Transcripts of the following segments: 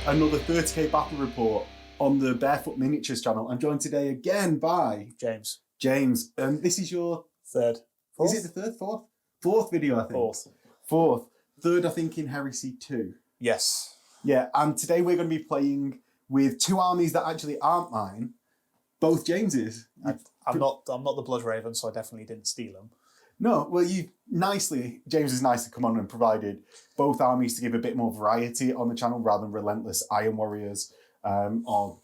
another 30k battle report on the Bearfoot Miniatures channel. I'm joined today again by James. This is your Third. Fourth? Is it the third? Fourth video, I think. Fourth. Third, I think, in Heresy 2. Yes. Yeah, and today we're going to be playing with two armies that actually aren't mine, both James's. I'm not the Blood Raven, so I definitely didn't steal them. No, well, James has nicely come on and provided both armies to give a bit more variety on the channel rather than relentless Iron Warriors or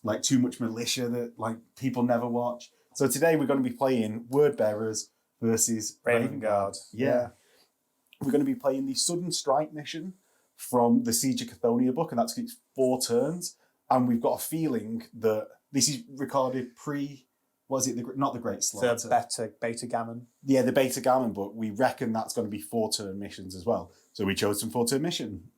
like too much militia that like people never watch. So today we're going to be playing Word Bearers versus Raven Guard. Yeah. We're going to be playing the Sudden Strike mission from the Siege of Cathonia book, and that's 4 turns. And we've got a feeling that this is recorded not the Great Slaughter. The Beta Gammon. Yeah, the Beta Gammon book. We reckon that's going to be 4-turn missions as well. So we chose some 4-turn mission.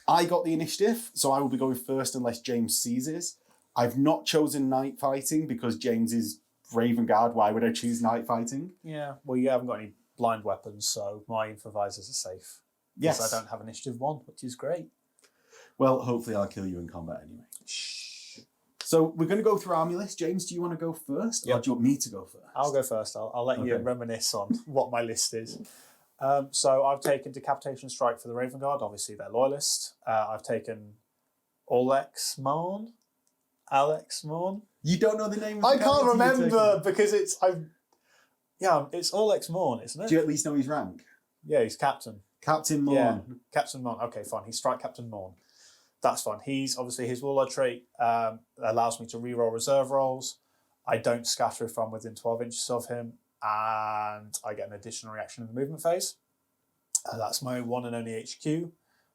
I got the initiative, so I will be going first unless James seizes. I've not chosen night fighting because James is Raven Guard. Why would I choose night fighting? Yeah, well, you haven't got any blind weapons, so my improvisers are safe. Yes. Because I don't have initiative 1, which is great. Well, hopefully I'll kill you in combat anyway. Shh. So we're going to go through army list. James, do you want to go first? Or do you want me to go first? I'll go first. I'll let you reminisce on what my list is. So I've taken Decapitation Strike for the Raven Guard. Obviously, they're loyalist. I've taken Alex Morn. You don't know the name of the I can't character remember because it's Alex Morn, isn't it? Do you at least know his rank? Yeah, he's captain. Captain Morn. Yeah, Captain Morn. Okay, fine. He's Strike Captain Morn. That's fine. He's obviously his warlord trait allows me to reroll reserve rolls. I don't scatter if I'm within 12 inches of him, and I get an additional reaction in the movement phase. That's my one and only HQ.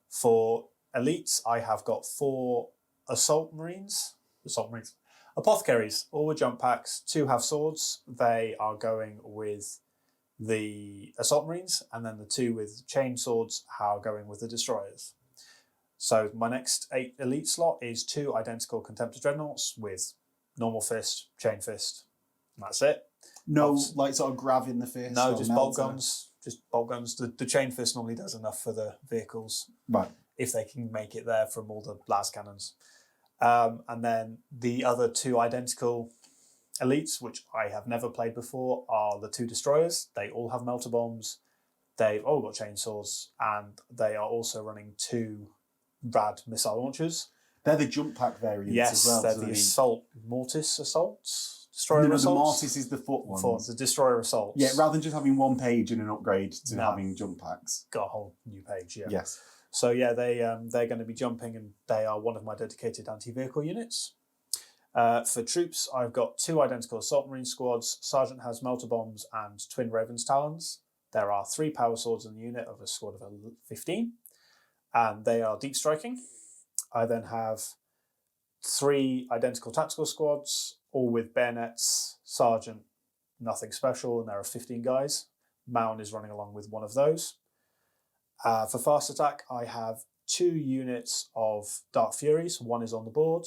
For elites, I have got 4 Apothecaries, all with jump packs. 2 have swords. They are going with the Assault Marines, and then the 2 with chain swords are going with the Destroyers. So my next 8 elite slot is 2 identical Contemptor Dreadnoughts with normal fist, chain fist, and that's it. No, like sort of grav in the fist? No, just bolt guns. Just bolt guns. The chain fist normally does enough for the vehicles. Right. If they can make it there from all the blast cannons. And then the other 2 identical elites, which I have never played before, are the 2 Destroyers. They all have melter bombs. They've all got chainsaws, and they are also running 2 rad missile launchers. They're the jump pack variants as well. Yes, they're the assault mortis assaults. Destroyer assaults. The mortis is the foot one. The destroyer assaults. Yeah, rather than just having 1 page and an upgrade to having jump packs. Got a whole new page, yeah. Yes. So yeah, they're going to be jumping, and they are one of my dedicated anti-vehicle units. For troops, I've got 2 identical assault marine squads. Sergeant has melter bombs and twin Raven's talons. There are 3 power swords in the unit of a squad of 15, and they are deep striking. I then have 3 identical tactical squads, all with bayonets. Sergeant, nothing special, and there are 15 guys. Mound is running along with one of those. For fast attack, I have 2 units of Dark Furies. 1 is on the board.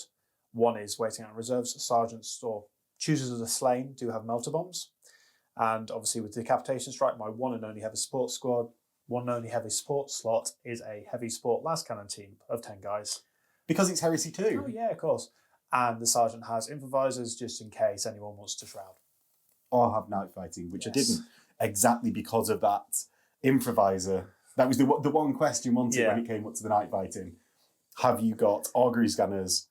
1 is waiting out reserves. Sergeants or choosers of the slain do have melter bombs. And obviously with Decapitation Strike, my one and only heavy support slot is a heavy support last cannon team of 10 guys. Because it's Heresy 2. Oh yeah, of course. And the sergeant has improvisers just in case anyone wants to shroud. Or have night fighting, which I didn't exactly because of that improviser. That was the one question when it came up to the night fighting. Have you got augury scanners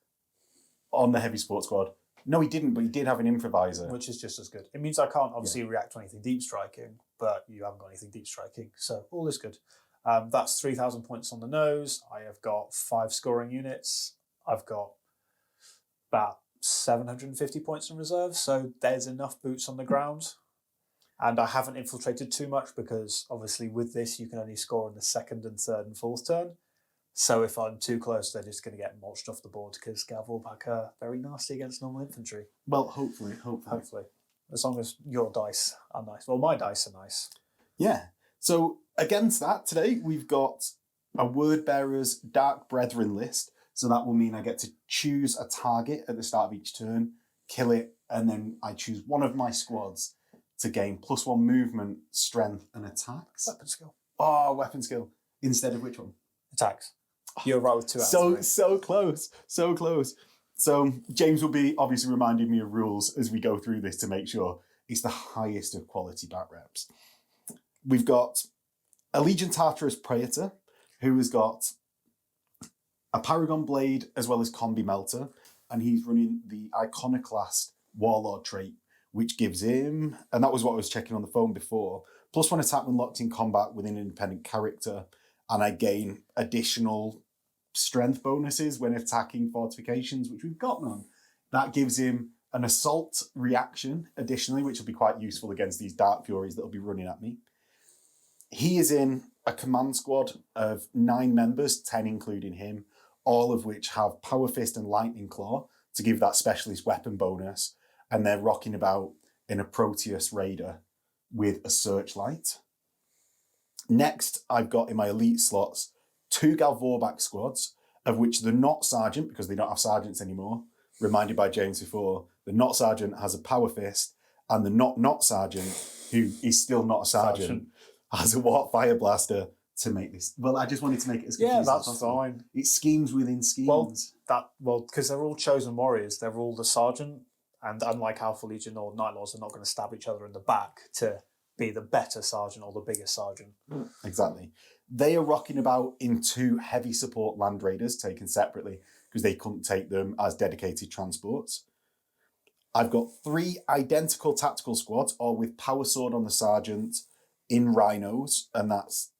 on the heavy support squad? No, he didn't, but he did have an improviser. Which is just as good. It means I can't obviously react to anything deep striking, but you haven't got anything deep striking, so all is good. That's 3,000 points on the nose. I have got 5 scoring units. I've got about 750 points in reserve, so there's enough boots on the ground. And I haven't infiltrated too much because obviously with this you can only score on the 2nd and 3rd and 4th turn. So if I'm too close, they're just going to get mulched off the board because Gavelback are very nasty against normal infantry. Well, hopefully. As long as your dice are nice. Well, my dice are nice. Yeah. So against that, today we've got a Word Bearer's Dark Brethren list. So that will mean I get to choose a target at the start of each turn, kill it, and then I choose one of my squads to gain +1 movement, strength, and attacks. Weapon skill. Oh, weapon skill. Instead of which one? Attacks. You're right with 2 out of 3. So close, so close. So James will be obviously reminding me of rules as we go through this to make sure it's the highest of quality bat reps. We've got a Legion Tartarus Praetor, who has got a Paragon Blade as well as Combi Melter, and he's running the Iconoclast Warlord trait, which gives him, and that was what I was checking on the phone before, +1 attack when locked in combat with an independent character, and I gain additional strength bonuses when attacking fortifications, which we've got none. That gives him an assault reaction additionally, which will be quite useful against these Dark Furies that will be running at me. He is in a command squad of 9 members, 10 including him, all of which have Power Fist and Lightning Claw to give that specialist weapon bonus, and they're rocking about in a Proteus Raider with a Searchlight. Next, I've got in my elite slots 2 Galvorback squads, of which the Not Sergeant, because they don't have sergeants anymore, reminded by James before, the Not Sergeant has a Power Fist, and the Not Sergeant, who is still not a sergeant, has a Warp Fire Blaster to make this. Well, I just wanted to make it as confusing as that's possible. fine. It's schemes within schemes. Well, because they're all chosen warriors, they're all the sergeant, and unlike Alpha Legion or Night Lords, they're not going to stab each other in the back to be the better sergeant or the bigger sergeant. Exactly. They are rocking about in 2 heavy support Land Raiders taken separately because they couldn't take them as dedicated transports. I've got 3 identical tactical squads, all with Power Sword on the sergeant in Rhinos, and that's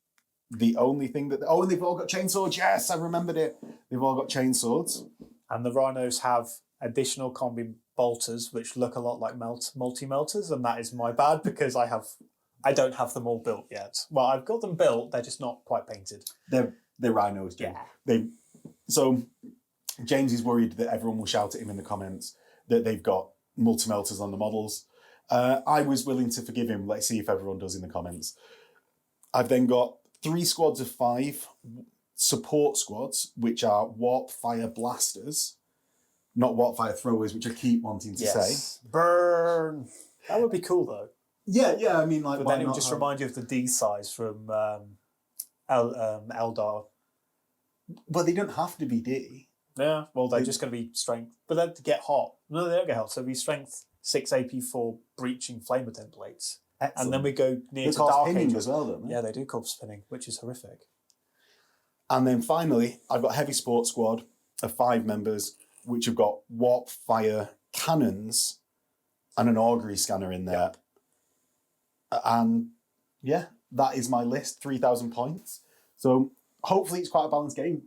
the only thing that... Oh, and they've all got chainswords. Yes, I remembered it. They've all got chainswords. And the Rhinos have additional combi bolters, which look a lot like multi-melters, and that is my bad because I don't have them all built yet. Well, I've got them built, they're just not quite painted. They're Rhinos, James. Yeah. So James is worried that everyone will shout at him in the comments that they've got multi-melters on the models. I was willing to forgive him. Let's see if everyone does in the comments. I've then got 3 squads of 5 support squads, which are Warp Fire Blasters, not Warp Fire Throwers, which I keep wanting to say. Burn! That would be cool, though. Yeah, I mean, like... But then it would just remind you of the D size from Eldar. Well, they don't have to be D. Yeah, well, they're just going to be strength. But then to get hot. No, they don't get hot. So it'll be strength 6 AP4 breaching flamer templates. Excellent. And then we go near to Dark Angels as well, don't they? Yeah, they do corpse spinning, which is horrific. And then finally, I've got a heavy sports squad of 5 members, which have got Warp Fire cannons and an augury scanner in there. Yep. And yeah, that is my list, 3,000 points. So hopefully it's quite a balanced game.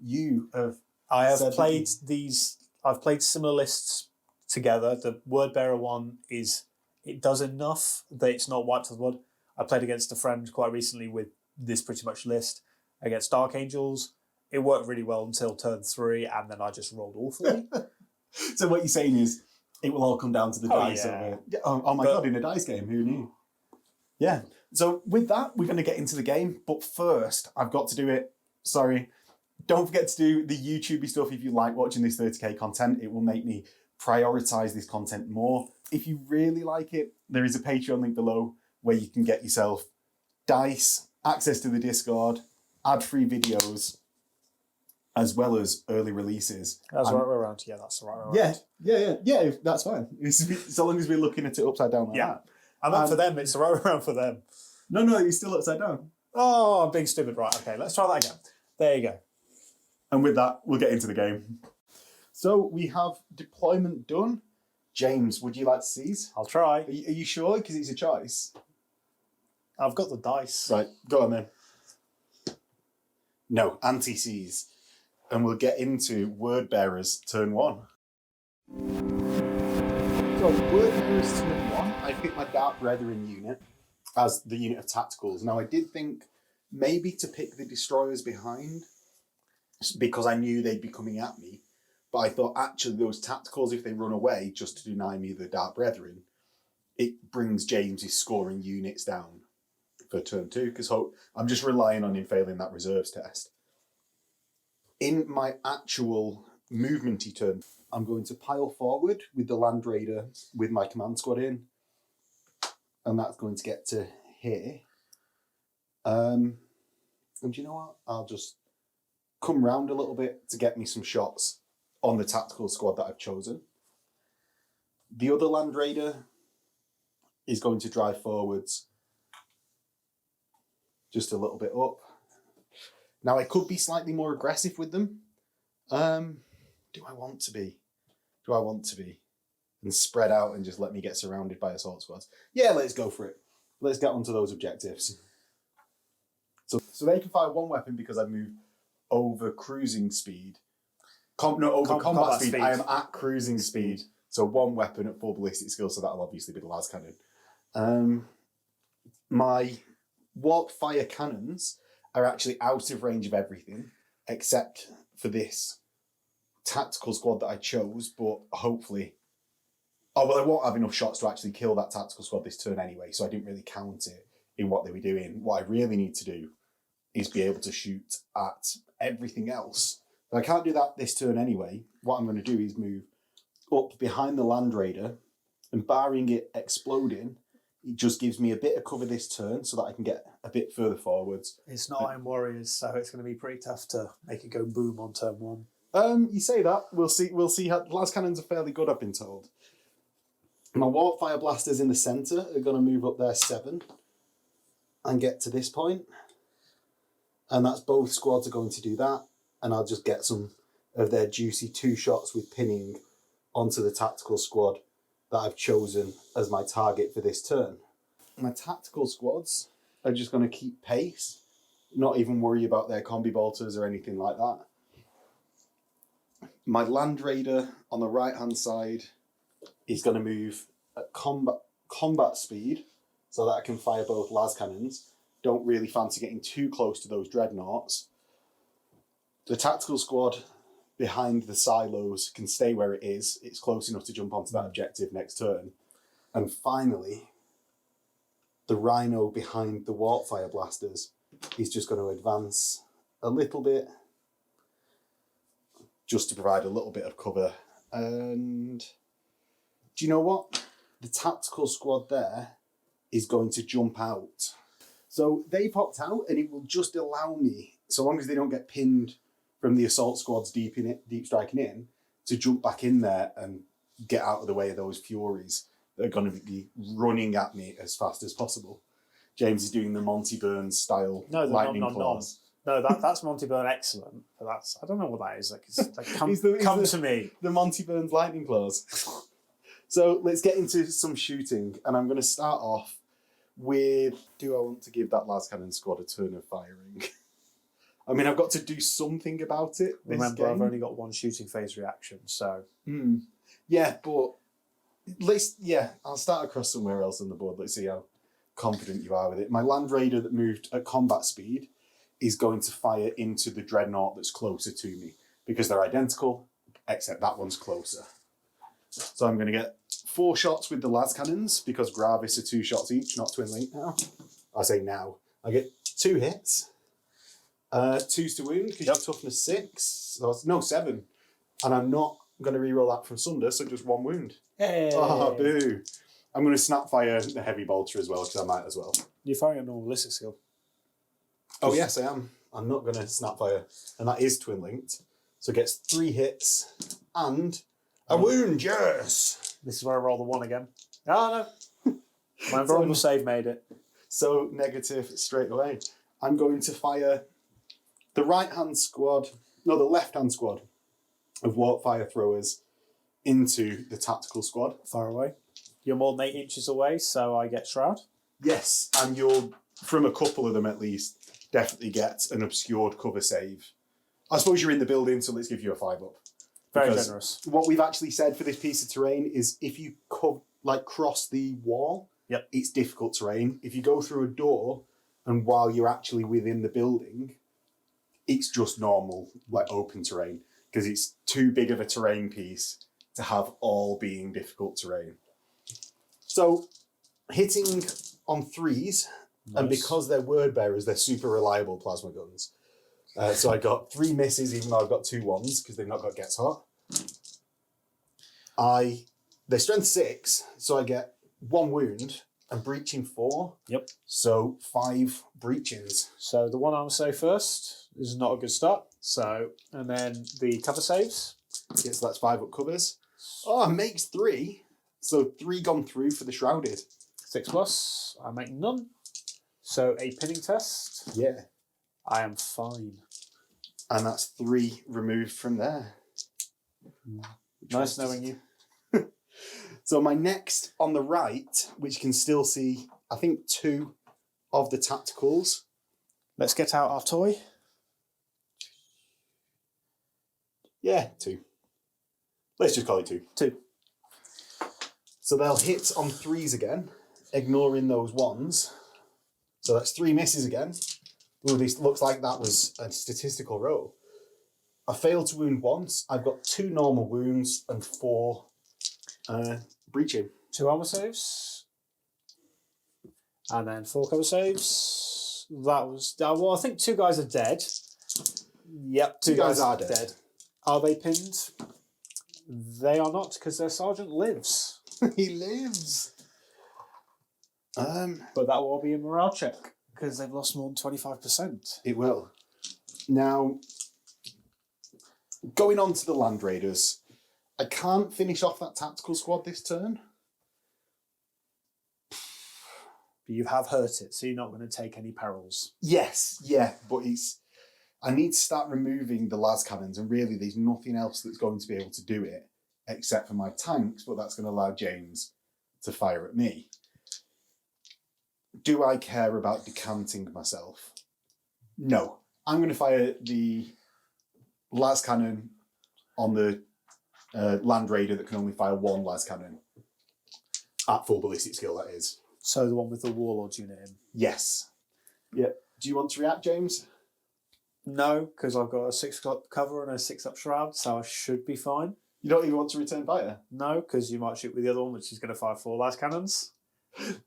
I've played similar lists together. The Word Bearer one it does enough that it's not wiped to the wood. I played against a friend quite recently with this pretty much list against Dark Angels. It worked really well until turn 3, and then I just rolled awfully. So what you're saying is it will all come down to the dice. Yeah. Oh my God, in a dice game, who knew? Yeah. So with that, we're going to get into the game. But first, I've got to do it. Sorry. Don't forget to do the YouTubey stuff if you like watching this 30k content. It will make me prioritize this content more. If you really like it, there is a Patreon link below where you can get yourself dice, access to the Discord, ad-free videos, as well as early releases. That's the right way around. Yeah, that's the right way around. Yeah, that's fine. So long as we're looking at it upside down like that. And for them, it's the right way around for them. No, you're still upside down. Oh, I'm being stupid. Right, okay, let's try that again. There you go. And with that, we'll get into the game. So we have deployment done. James, would you like to seize? I'll try. Are you sure? Because it's a choice. I've got the dice. Right, go on then. No, anti-seize. And we'll get into Word Bearers turn 1. So Word Bearers turn 1, I picked my Dark Brethren unit as the unit of tacticals. Now I did think maybe to pick the destroyers behind because I knew they'd be coming at me. But I thought actually those tacticals, if they run away just to deny me the Dark Brethren, it brings James's scoring units down for turn 2 because I'm just relying on him failing that reserves test. In my actual movementy turn, I'm going to pile forward with the Land Raider with my command squad in. And that's going to get to here. And do you know what? I'll just come round a little bit to get me some shots on the tactical squad that I've chosen. The other Land Raider is going to drive forwards just a little bit up. Now, I could be slightly more aggressive with them. Do I want to be? And spread out and just let me get surrounded by assault squads? Yeah, let's go for it. Let's get onto those objectives. So they can fire one weapon because I've moved over cruising speed. Over combat speed. I am at cruising speed. So one weapon at full ballistic skill, so that'll obviously be the las cannon. My warp fire cannons are actually out of range of everything, except for this tactical squad that I chose, but hopefully... Oh, well, I won't have enough shots to actually kill that tactical squad this turn anyway, so I didn't really count it in what they were doing. What I really need to do is be able to shoot at everything else. But I can't do that this turn anyway. What I'm going to do is move up behind the Land Raider, and barring it exploding, it just gives me a bit of cover this turn so that I can get a bit further forwards. It's not Iron Warriors, so it's going to be pretty tough to make it go boom on turn one. You say that. We'll see how... Las cannons are fairly good, I've been told. My warp fire blasters in the centre are going to move up there 7 and get to this point. And that's both squads are going to do that. And I'll just get some of their juicy 2 shots with pinning onto the tactical squad that I've chosen as my target for this turn. My tactical squads are just going to keep pace, not even worry about their combi bolters or anything like that. My Land Raider on the right-hand side is going to move at combat speed so that I can fire both las cannons. Don't really fancy getting too close to those dreadnoughts. The tactical squad behind the silos can stay where it is. It's close enough to jump onto that objective next turn. And finally, the Rhino behind the warp fire blasters is just going to advance a little bit just to provide a little bit of cover. And do you know what? The tactical squad there is going to jump out. So they've hopped out, and it will just allow me, so long as they don't get pinned from the assault squads deep striking in, to jump back in there and get out of the way of those Furies that are going to be running at me as fast as possible. James is doing the Monty Burns style lightning claws. No, that's Monty Burn excellent. But that's, I don't know what that is. Come to me. The Monty Burns lightning claws. So let's get into some shooting, and I'm going to start off with, do I want to give that las cannon squad a turn of firing? I mean, I've got to do something about it. Remember, I've only got 1 shooting phase reaction, so... Yeah, but I'll start across somewhere else on the board. Let's see how confident you are with it. My Land Raider that moved at combat speed is going to fire into the dreadnought that's closer to me because they're identical, except that one's closer. So I'm going to get 4 shots with the las cannons because Gravis are 2 shots each, not twin link now. I say now. I get 2 hits. 2s to wound because you're toughness 6. So 7. And I'm not going to reroll that from Sunder, so just 1 wound. Hey. Oh, boo. I'm going to snap fire the heavy bolter as well because I might as well. You're firing a normal ballistic skill. Oh, yes, I am. I'm not going to snap fire. And that is twin linked. So it gets 3 hits and a wound, yes! This is where I roll the 1 again. Oh, no. My vulnerable save made it. So negative straight away. I'm going to fire the left-hand squad of warp fire throwers into the tactical squad. Far away. You're more than 8 inches away, so I get Shroud. Yes, and you'll, from a couple of them at least, definitely get an obscured cover save. I suppose you're in the building, so let's give you a 5-up. Very generous. What we've actually said for this piece of terrain is if you cross the wall, it's difficult terrain. If you go through a door and while you're actually within the building, it's just normal, open terrain, because it's too big of a terrain piece to have all being difficult terrain. So hitting on 3s, and because they're word bearers, they're super reliable plasma guns. So I got 3 misses, even though I've got 2 1s, because they've not got Gets Hot. They're strength 6, so I get 1 wound and breaching 4. Yep. So 5 breachings. So the one I'm say first is not a good start. So, and then the cover saves. Yeah, so that's 5 up covers. Oh, makes 3. So 3 gone through for the shrouded. 6+. I make none. So a pinning test. Yeah. I am fine. And that's 3 removed from there. Nice knowing you. So my next on the right, which you can still see, I think 2 of the tacticals. Let's get out our toy. Yeah, 2. Let's just call it 2. 2. So they'll hit on 3s again, ignoring those 1s. So that's 3 misses again. Ooh, this looks like that was a statistical roll. I failed to wound once. I've got 2 normal wounds and 4 breaching. 2 armor saves. And then 4 cover saves. That was... Well, I think 2 guys are dead. Yep, 2 guys are dead. Are they pinned? They are not, because their sergeant lives. He lives. But that will be a morale check, because they've lost more than 25%. It will. Now, going on to the Land Raiders, I can't finish off that tactical squad this turn. But you have hurt it, so you're not going to take any perils. Yes, yeah, but I need to start removing the las cannons, and really there's nothing else that's going to be able to do it except for my tanks, but that's going to allow James to fire at me. Do I care about decanting myself? No. I'm going to fire the las cannon on the Land Raider that can only fire 1 las cannon. At full ballistic skill, that is. So the one with the Warlord's unit in? Yes. Yeah. Do you want to react, James? No, because I've got a 6-up cover and a 6-up shroud, so I should be fine. You don't even want to return fire? No, because you might shoot with the other one, which is going to fire 4 las cannons.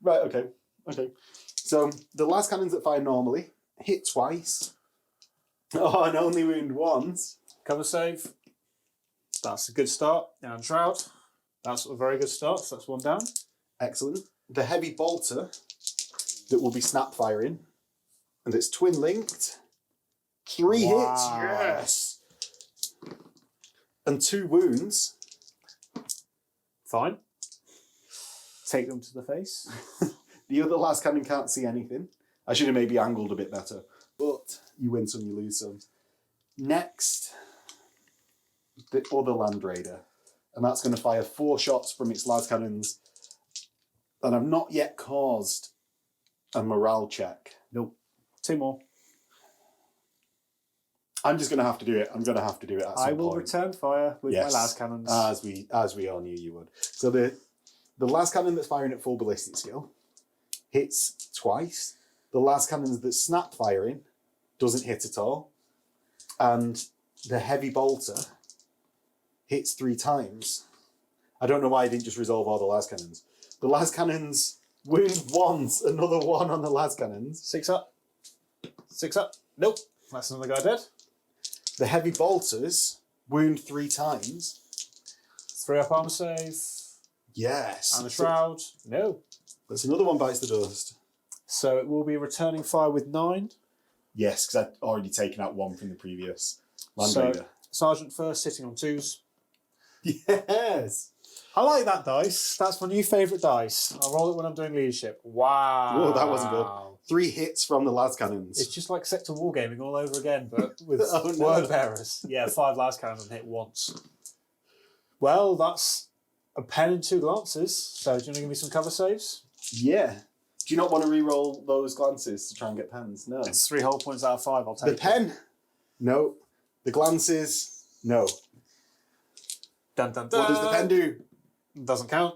Right, okay. Okay. So the las cannons that fire normally hit twice. Oh, and only wound once. Cover save. That's a good start. And shroud. That's a very good start, so that's 1 down. Excellent. The heavy bolter that will be snap firing, and it's twin linked. 3 hits, yes. And 2 wounds. Fine. Take them to the face. The other las cannon can't see anything. I should have maybe angled a bit better, but you win some, you lose some. Next, the other Land Raider, and that's going to fire 4 shots from its las cannons. And I've not yet caused a morale check. Nope. 2 more. I'm just going to have to do it. I'm going to have to do it at some point. I will return fire with my las cannons. As we all knew you would. So the las cannon that's firing at full ballistic skill hits twice. The las cannon that's snap firing doesn't hit at all. And the heavy bolter hits 3 times. I don't know why I didn't just resolve all the las cannons. The las cannons wound once, another 1 on the las cannons. 6 up. 6 up. Nope. That's another guy dead. The heavy bolters wound 3 times. 3 up armor save. Yes. And a shroud. No. That's another one bites the dust. So it will be returning fire with 9. Yes, because I'd already taken out 1 from the previous Land So, Raider. Sergeant first, sitting on 2s. Yes. I like that dice. That's my new favourite dice. I roll it when I'm doing leadership. Wow. Oh, that wasn't good. 3 hits from the las cannons. It's just like Sector Wargaming all over again, but with Oh, no. word bearers. Yeah, 5 las cannons and hit once. Well, that's a pen and 2 glances. So do you want to give me some cover saves? Yeah. Do you not want to re-roll those glances to try and get pens? No. It's 3 whole points out of 5. I'll take The it. pen? No. The glances? No. Dun, dun, dun. What does the pen do? Doesn't count.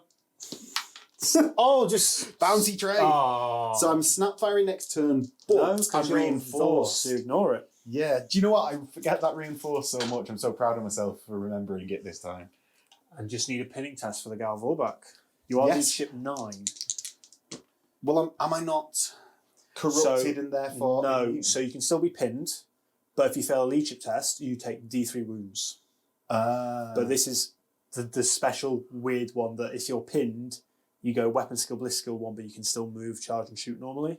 Oh, just Bouncy tray. Oh. So I'm snap firing next turn, but No, I'm 'cause you're reinforced. forced to ignore it. Yeah. Do you know what? I forget that reinforced so much. I'm so proud of myself for remembering it this time. And just need a pinning test for the Gal Vorback. You are Yes. leadership 9. Well, am I not corrupted and therefore... No, immune? so you can still be pinned, but if you fail a leadership test, you take D3 wounds. But this is the special weird one that if you're pinned, you go weapon skill, bliss skill 1, but you can still move, charge and shoot normally.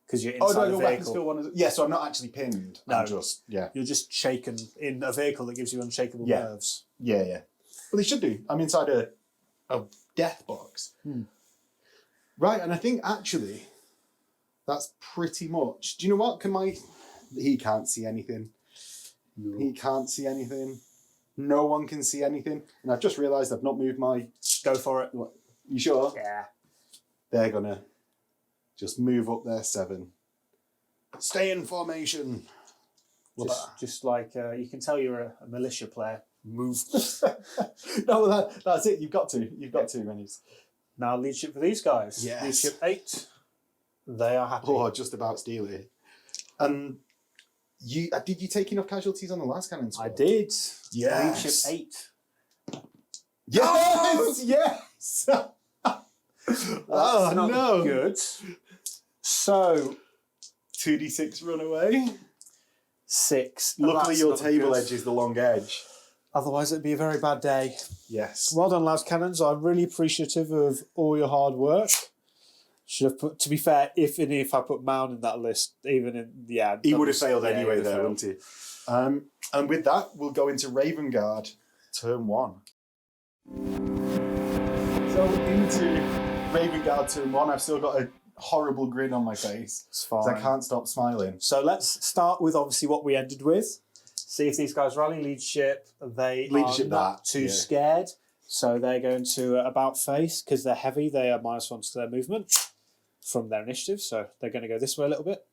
because you're Oh, inside no, a weapons vehicle. feel one. Yeah, so I'm not actually pinned. No. I'm just, yeah. You're just shaken in a vehicle that gives you unshakable Yeah. nerves. Yeah, yeah. Well, they should do. I'm inside a death box. Right, and I think actually that's pretty much. Do you know what? He can't see anything. No. He can't see anything. No one can see anything. And I've just realised I've not moved my... Go for it. What? You sure? Yeah. They're going to just move up their 7. Stay in formation. Just like you can tell you're a militia player. Move. No, that's it. You've got to. You've got to, Rennies. Now leadership for these guys. Yes. Leadership 8. They are happy. Oh, just about steal it. And did you take enough casualties on the last cannon squad? I did. Yes. Leadership 8. Yes! Yes! Oh, not no. Good. So 2d6 run away. 6. Luckily, That's your not table good. edge is the long edge. Otherwise, it'd be a very bad day. Yes. Well done, lads cannons. I'm really appreciative of all your hard work. Should have put. To be fair, if I put Mound in that list, he would have failed anyway, though, wouldn't he? And with that, we'll go into Raven Guard, turn 1. So into Raven Guard turn 1, I've still got a horrible grin on my face. It's 'cause fine. I can't stop smiling. So let's start with obviously what we ended with. See if these guys rally leadership. They Leadership are not that, too yeah. scared. So they're going to about face because they're heavy. They are -1 to their movement from their initiative. So they're going to go this way a little bit.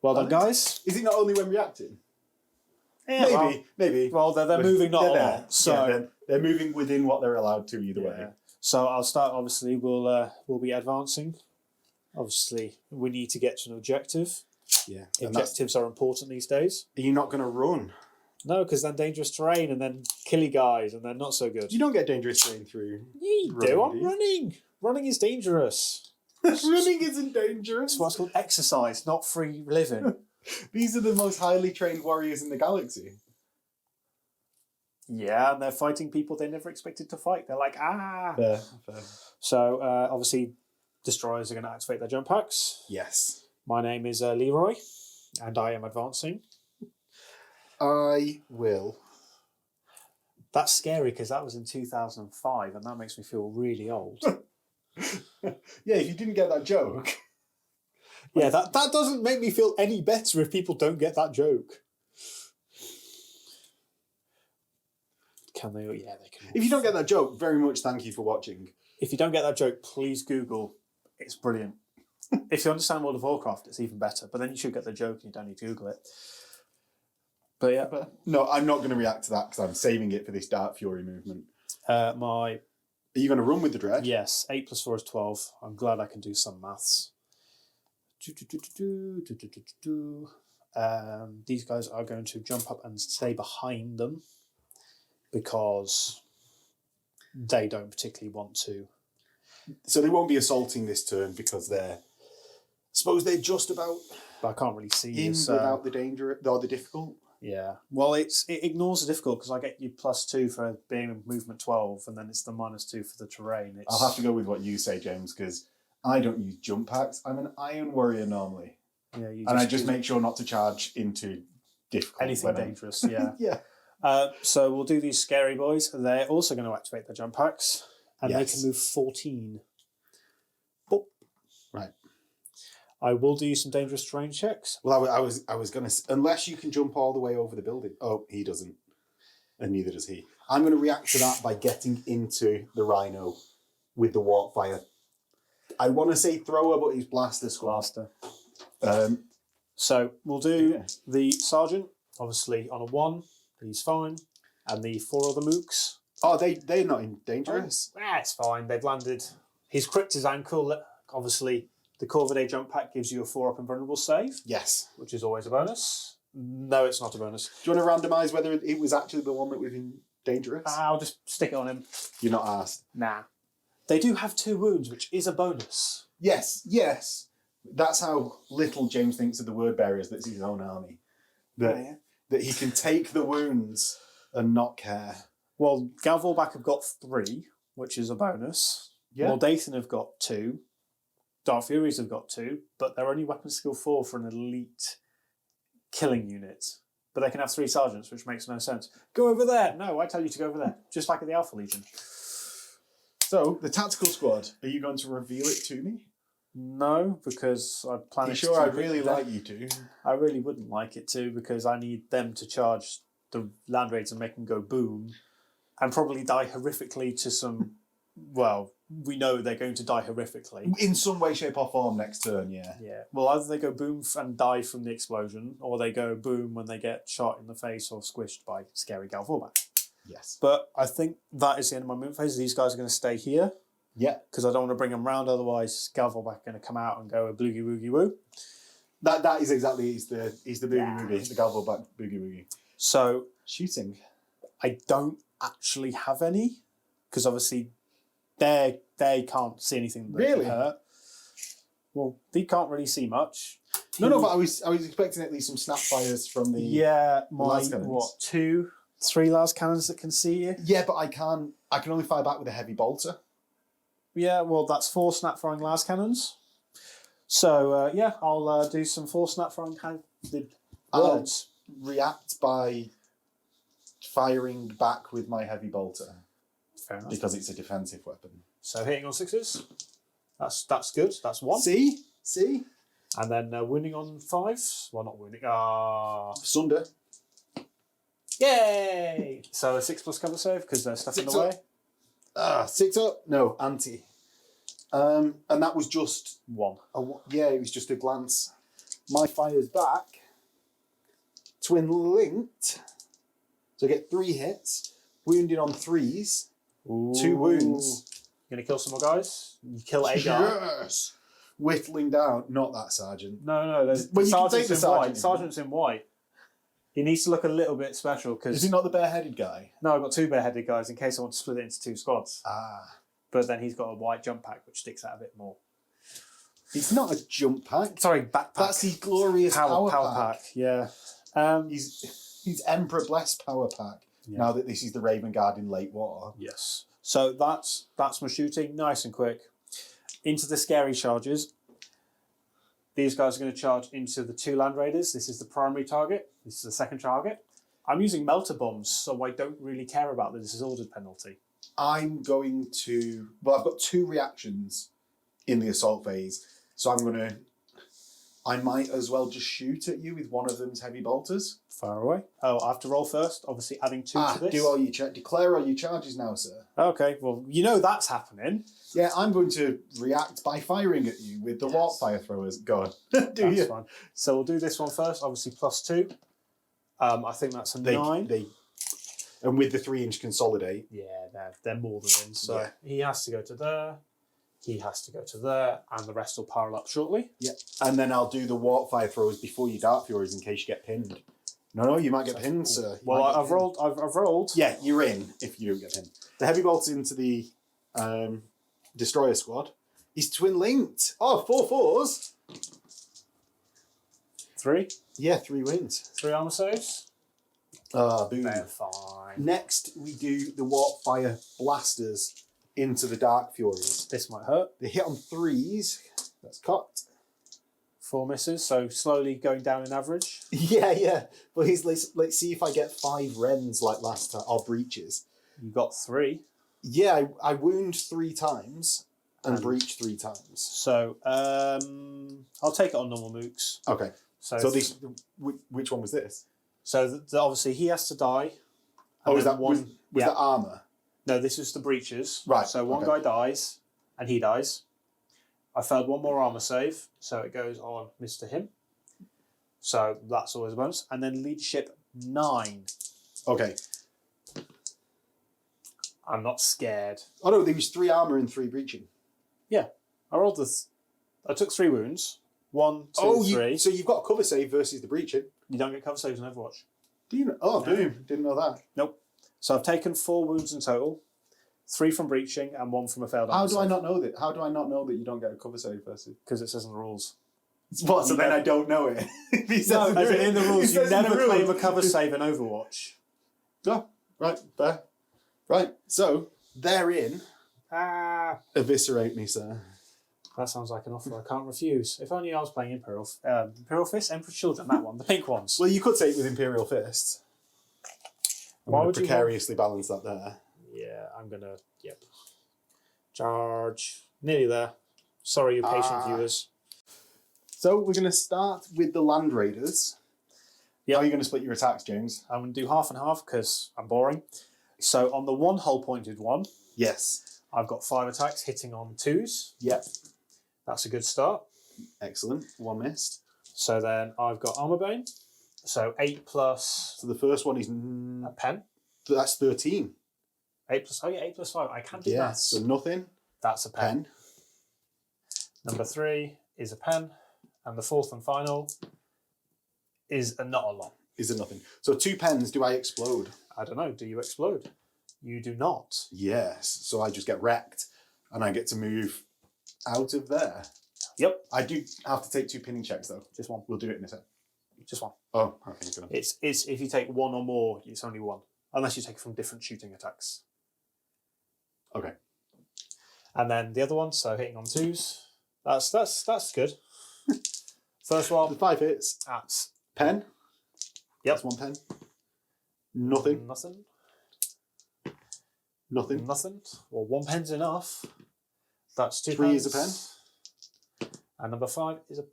Well done, guys. Is it not only when reacting? Yeah, Maybe. Well, they're moving not a lot. So yeah, they're moving within what they're allowed to either way. So I'll start. Obviously, we'll be advancing. Obviously, we need to get to an objective. Yeah. Objectives are important these days. Are you not going to run? No, because then dangerous terrain and then killy guys and they're not so good. You don't get dangerous terrain through. You do. I'm running. Running is dangerous. Running isn't dangerous. It's what's called exercise, not free living. These are the most highly trained warriors in the galaxy. Yeah, and they're fighting people they never expected to fight. They're like, Fair. So, obviously, destroyers are going to activate their jump packs. Yes. My name is Leroy, and I am advancing. I will. That's scary because that was in 2005, and that makes me feel really old. Yeah, if you didn't get that joke. Yeah, that doesn't make me feel any better if people don't get that joke. Can they? Yeah, they can. If you don't get that joke, very much thank you for watching. If you don't get that joke, please Google. It's brilliant. If you understand World of Warcraft, it's even better. But then you should get the joke and you don't need to Google it. But yeah. No, I'm not going to react to that because I'm saving it for this Dark Fury movement. My Are you going to run with the Dread? yes, 8 + 4 is 12. I'm glad I can do some maths. These guys are going to jump up and stay behind them because they don't particularly want to. So they won't be assaulting this turn because I suppose they're just about But I can't really see in you. So without the danger or the difficult. yeah. Well, it ignores the difficult because I get you +2 for being in movement 12, and then it's the -2 for the terrain. I'll have to go with what you say, James, because I don't use jump packs. I'm an Iron Warrior normally. Yeah, And I just make sure not to charge into difficult. anything dangerous. Yeah. Yeah. So we'll do these scary boys. They're also going to activate their jump packs, and they Yes. can move 14. Oh. Right. I will do some dangerous terrain checks. Well, I was going to... Unless you can jump all the way over the building. Oh, he doesn't. And neither does he. I'm going to react to that by getting into the Rhino with the warp fire. I want to say thrower, but he's blaster squad. Blaster. Um, So we'll do Yeah. the sergeant, obviously on a 1. He's fine. And the 4 other mooks. oh, they're not dangerous. It's fine. They've landed. He's cricked his ankle. Obviously, the Corvidae jump pack gives you a 4 up invulnerable save, Yes. which is always a bonus. No, it's not a bonus. Do you want to randomise whether it was actually the one that was in dangerous? I'll just stick it on him. You're not asked. Nah. They do have 2 wounds, which is a bonus. Yes. That's how little James thinks of the word bearers that's his own army. That he can take the wounds and not care. Well, Galvorback have got 3, which is a bonus. Yeah. Mordathan have got 2. Dark Furies have got 2, but they're only weapon skill 4 for an elite killing unit. But they can have 3 sergeants, which makes no sense. Go over there. No, I tell you to go over there. Just like at the Alpha Legion. So, the tactical squad, are you going to reveal it to me? No, because I plan You to sure keep I'd really it like you to? I really wouldn't like it to, because I need them to charge the land raids and make them go boom, and probably die horrifically to some. Well, we know they're going to die horrifically. In some way, shape, or form next turn, yeah. Yeah. Well, either they go boom and die from the explosion, or they go boom when they get shot in the face or squished by scary Galvorback. Yes. But I think that is the end of my movement phase. These guys are going to stay here. Yeah. Because I don't want to bring them round, otherwise Galvorback are going to come out and go a bloogie woogie woo. That is exactly, he's the boogie woogie, the Galvorback boogie woogie. So Shooting. I don't actually have any, because obviously they can't see anything that Really? can hurt. Well, they can't really see much. No, but I was expecting at least some snap fires from the my las cannons. what 2, 3 las cannons that can see you. Yeah, but I can only fire back with a heavy bolter. Yeah, well that's 4 snap throwing las cannons. So I'll do some 4 snap throwing words. React by firing back with my heavy bolter Fair enough. because it's a defensive weapon. So hitting on 6s. That's good. That's 1. See? And then wounding on 5s. Well, not wounding. Sunder. Yay! So a 6+ cover save because they're stuck in 6 the up. way. 6 up? No, anti. And that was just 1. it was just a glance. My fire's back. Twin linked. So I get 3 hits. Wounded on 3s. Ooh. 2 wounds. You gonna kill some more guys? You kill a guy. Yes! Whittling down. Not that sergeant. No. There's Well, you can sergeant's take the in sergeant, white. you Sergeant's in white. He needs to look a little bit special Is because he not the bareheaded guy? no, I've got 2 bareheaded guys in case I want to split it into 2 squads. Ah. But then he's got a white jump pack which sticks out a bit more. It's not a jump pack. Sorry, backpack. That's his glorious power pack. Yeah. He's Emperor Blessed power pack. Yeah. Now that this is the Raven Guard in late war. Yes. So that's my shooting, nice and quick. Into the scary charges. These guys are going to charge into the 2 land raiders. This is the primary target. This is the second target. I'm using melter bombs, so I don't really care about the disordered penalty. I'm going to... Well, I've got 2 reactions in the assault phase. So I'm going to... I might as well just shoot at you with one of them's heavy bolters. Far away. Oh, I have to roll first, obviously adding 2 to this. Declare all your charges now, sir. Okay, well, you know that's happening. Yeah, I'm going to react by firing at you with the warp fire throwers. Go on. That's fine. So we'll do this one first, obviously +2. I think that's a 9. And with the 3-inch consolidate. Yeah, they're more than in. So Yeah. he has to go to there. He has to go to there, and the rest will pile up shortly. Yeah, and then I'll do the warp fire throwers before you Dark Furies in case you get pinned. No, you might get pinned, sir. Well, I've rolled. I've rolled. Yeah, you're in if you don't get pinned. The heavy bolts into the Destroyer squad. He's twin linked. Oh, 4 4s. 3. Yeah, 3 wins. 3 armor saves. Boom. They're fine. Next, we do the warp fire blasters into the Dark Furies. This might hurt. They hit on 3s. That's cocked. 4 misses, so slowly going down in average. Yeah. But let's see if I get 5 rends like last time, or breaches. You got 3. Yeah, I wound 3 times and breach 3 times. So I'll take it on normal mooks. Okay. So this, which one was this? So obviously he has to die. Oh, is that was that armor? No, this is the breaches. Right. So one guy dies, and he dies. I failed 1 more armor save, so it goes on Mr. Him. So that's always a bonus. And then leadership 9. Okay. I'm not scared. Oh no, there was 3 armor and 3 breaching. Yeah, I rolled this. I took 3 wounds. 1, 2, 3. So you've got a cover save versus the breaching. You don't get cover saves in Overwatch. Do you know? Oh, No. boom! Didn't know that. Nope. So I've taken 4 wounds in total. 3 from breaching and 1 from a failed armor How do I save. not know that? How do I not know that you don't get a cover save versus? Because it says in the rules. What? So You then never- I don't know it. If he says No, in as in the he rules, you says in the never claim a rules. cover save in Overwatch. Oh, right, fair. Right, so therein, Ah. eviscerate me, sir. That sounds like an offer I can't refuse. If only I was playing Imperial Fist, Emperor's Children, that one, the pink ones. Well, you could say it with Imperial Fist. I'm Why going would to you precariously balance that there. Yeah, I'm gonna. Yep. Charge. Nearly there. Sorry, you patient viewers. So we're going to start with the Land Raiders. Yep. How are you going to split your attacks, James? I'm gonna do half and half because I'm boring. So on the one hull pointed one, Yes. I've got 5 attacks hitting on 2s. Yep. That's a good start. Excellent. One missed. So then I've got Armor Bane. So 8 plus So the first one is... a pen. That's 13. 8 plus. Oh yeah, 8 plus 5. I can do that. Yes. So nothing. That's a pen. Pen. Number 3 is a pen, and the fourth and final is a not a lot. Is it nothing? So 2 pens, do I explode? I don't know. Do you explode? You do not. Yes. So I just get wrecked and I get to move out of there. Yep. I do have to take 2 pinning checks though. Just one. We'll do it in a sec. Just one. Oh, okay. Good. It's if you take 1 or more, it's only 1, unless you take it from different shooting attacks. Okay. And then the other one, so hitting on 2s. That's good. First one, The 5 hits. that's Pen. Yep. That's 1 pen. Nothing. nothing. Nothing. Nothing. Well, 1 pen's enough. That's 2 3 pens. is a pen. And number 5 is a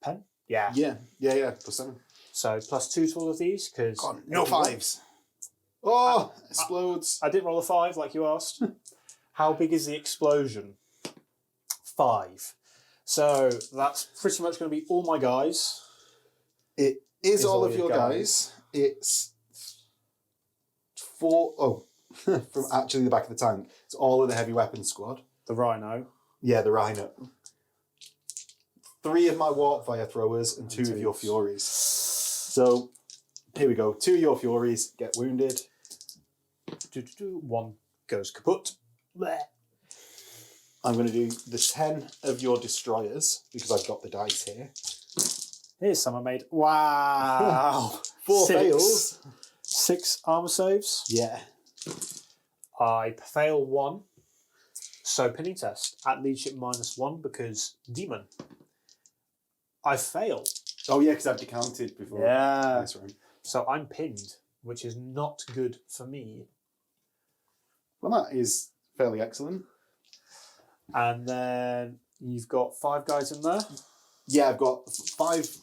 pen. Yeah. Yeah. Plus 7. So plus 2 to all of these because No 5s. Oh, explodes. I didn't roll a 5 like you asked. How big is the explosion? 5. So that's pretty much going to be all my guys. It is Is all all of your your guys. It's 4. Oh, from actually the back of the tank. It's all of the heavy weapons squad. The Rhino. Yeah, the Rhino. 3 of my warp fire throwers and 2 of your Furies. So here we go. 2 of your Furies get wounded. 1 goes kaput. Blech. I'm going to do the 10 of your destroyers because I've got the dice here. Here's some I made. Wow. 4 6. fails. 6 armor saves. Yeah. I fail 1. So pinning test at leadership -1 because demon. I fail. Oh yeah, because I've decanted before. Yeah. This round. So I'm pinned, which is not good for me. Well, that is fairly excellent. And then you've got 5 guys in there. Yeah, I've got 5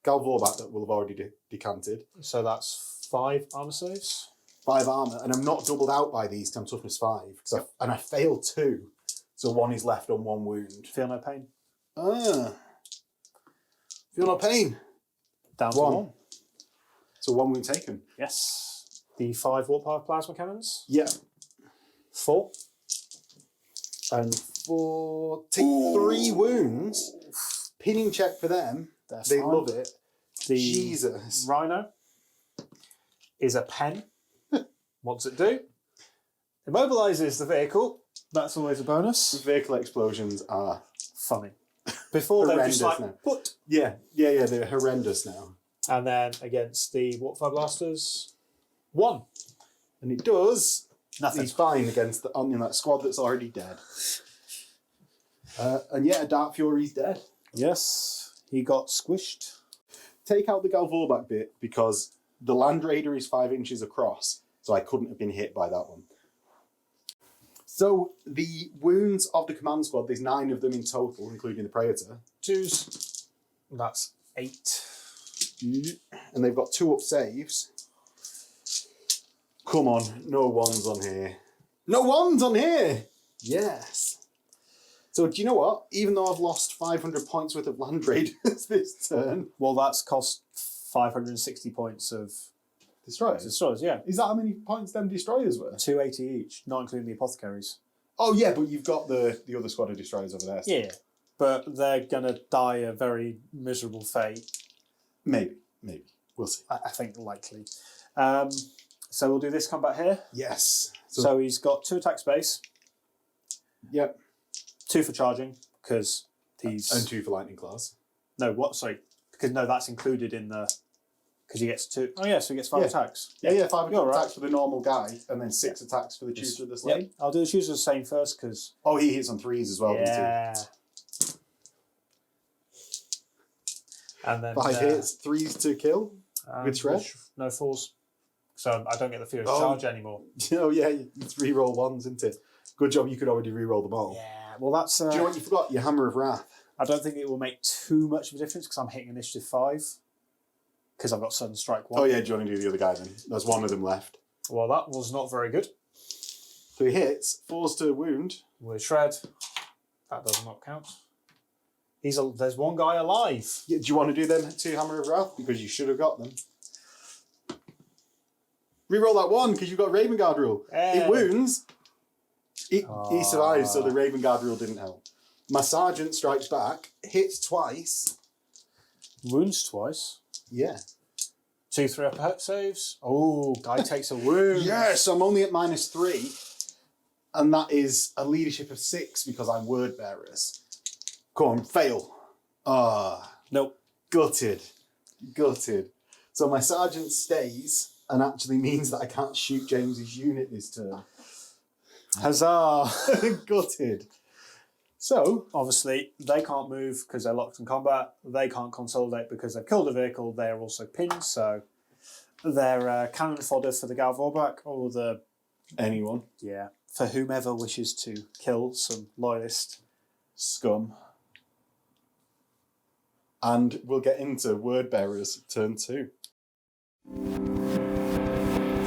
Galvorback that will have already decanted. So that's 5 armor saves. 5 armour, and I'm not doubled out by these because I'm toughness 5. And I failed 2, so 1 is left on 1 wound. Feel no pain. Feel no pain. Down to 1. So 1 wound taken. Yes. The 5 warp power plasma cannons. Yeah. 4. And 4 take 3 wounds. Pinning check for them. They fine. love it. The Jesus. Rhino is a pen. What's it do? Immobilizes the vehicle. That's always a bonus. Vehicle explosions are Funny. Before they were just like, horrendous now. put. Yeah, they're horrendous now. And then against the warp fire blasters, 1. And it does. Nothing. He's fine against that squad that's already dead. And yeah, Dark Fury's dead. Yes, he got squished. Take out the Galvorback bit because the Land Raider is 5 inches across, so I couldn't have been hit by that one. So the wounds of the command squad, there's 9 of them in total, including the Praetor. 2s. That's 8. And they've got 2 up saves. Come on, no 1s on here. No 1s on here! Yes. So do you know what? Even though I've lost 500 points worth of Land Raiders this turn. Well, that's cost 560 points of Destroyers? destroyers, yeah. Is that how many points them destroyers were? 280 each, not including the apothecaries. Oh yeah, but you've got the other squad of destroyers over there. Yeah, but they're going to die a very miserable fate. Maybe. We'll see. I think likely. So we'll do this combat here. Yes. So he's got 2 attack space, Yep. 2 for charging, because he's... And 2 for lightning claws. No, what? Sorry. Because, no, that's included in the... Because he gets 2... Oh, yeah, so he gets 5 Yeah. attacks. Yeah, 5 You're attacks right. for the normal guy, and then 6 attacks for the tutor of the slain. Yep. I'll do the choose the same first, because... Oh, he hits on 3s as well. Yeah. Doesn't And then 5 hits, 3s to kill with shred. No 4s. So I don't get the Furious Oh. Charge anymore. Oh yeah, it's reroll 1s, isn't it? Good job, you could already reroll them all. Yeah, well that's... Do you know what you forgot? Your Hammer of Wrath. I don't think it will make too much of a difference because I'm hitting initiative 5. Because I've got Sudden Strike 1. Oh yeah, do you want to do the other guy then? There's one of them left. Well, that was not very good. 3 hits, 4s to wound. With Shred. That does not count. There's one guy alive. Yeah, do you want to do them 2 Hammer of Wrath? Because you should have got them. Reroll that 1 because you've got Raven Guard rule. It wounds. He survives, so the Raven Guard rule didn't help. My Sergeant strikes back, hits twice. Wounds twice. Yeah. 2-3 upper saves. Oh, guy takes a wound. Yes, I'm only at -3. And that is a leadership of 6 because I'm word bearers. Come on, fail. Nope. Gutted. So my Sergeant stays and actually means that I can't shoot James's unit this turn. Huzzah! Gutted. So, obviously, they can't move because they're locked in combat. They can't consolidate because they've killed a vehicle. They're also pinned, so they're cannon fodder for the Galvorback or the... anyone. Yeah, for whomever wishes to kill some loyalist scum. And we'll get into word bearers turn 2.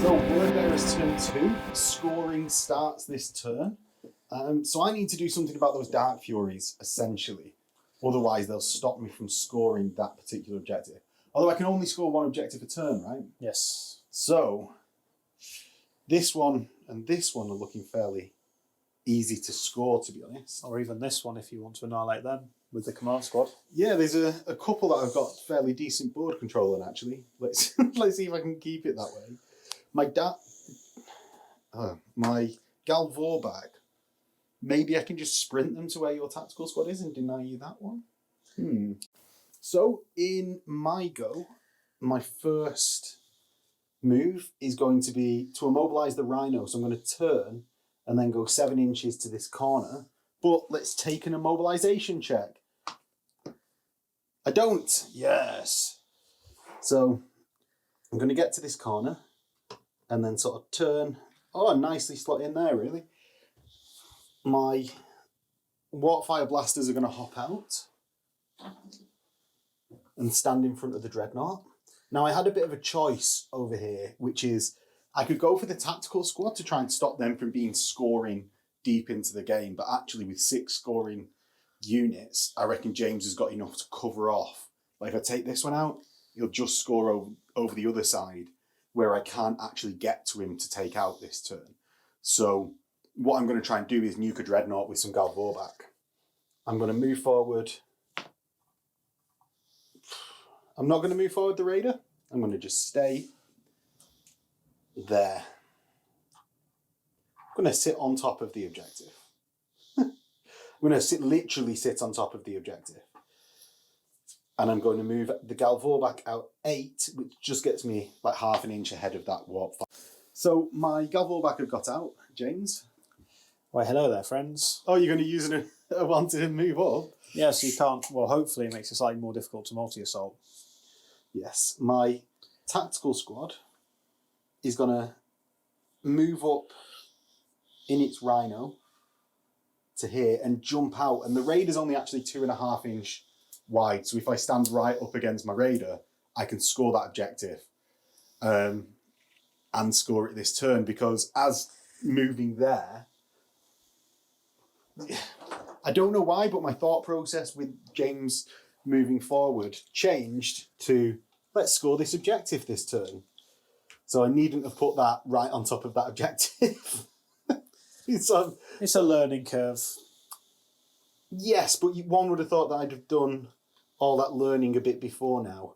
So word bearers turn 2. Scoring starts this turn. So I need to do something about those Dark Furies, essentially. Otherwise, they'll stop me from scoring that particular objective. Although I can only score 1 objective a turn, right? Yes. So, this one and this one are looking fairly easy to score, to be honest. Or even this one if you want to annihilate them with the command squad. Yeah, there's a couple that I've got fairly decent board control on, actually. Let's see if I can keep it that way. My Galvorback. Maybe I can just sprint them to where your tactical squad is and deny you that one. So in my go, my first move is going to be to immobilize the Rhino. So I'm going to turn and then go 7 inches to this corner. But let's take an immobilization check. I don't. Yes. So I'm going to get to this corner and then sort of turn. Oh, nicely slot in there, really. My Waterfire Blasters are going to hop out and stand in front of the Dreadnought. Now, I had a bit of a choice over here, which is I could go for the tactical squad to try and stop them from being scoring deep into the game, but actually with 6 scoring units, I reckon James has got enough to cover off. Like if I take this one out, he'll just score over the other side where I can't actually get to him to take out this turn. So what I'm going to try and do is nuke a Dreadnought with some Galvorback. I'm going to move forward. I'm not going to move forward the Raider. I'm going to just stay there. I'm going to sit on top of the objective. I'm going to literally sit on top of the objective. And I'm going to move the Galvorback out 8, which just gets me like half an inch ahead of that warp. So my Galvorback have got out, James. Why, hello there, friends. Oh, you're going to use a one to move up? Yes, you can't. Well, hopefully it makes it slightly more difficult to multi-assault. Yes, my tactical squad is going to move up in its Rhino to here and jump out. And the Raider's only actually 2.5 inch wide. So if I stand right up against my Raider, I can score that objective and score it this turn, because as moving there, I don't know why, but my thought process with James moving forward changed to let's score this objective this turn. So I needn't have put that right on top of that objective. It's a learning curve. Yes, but one would have thought that I'd have done all that learning a bit before now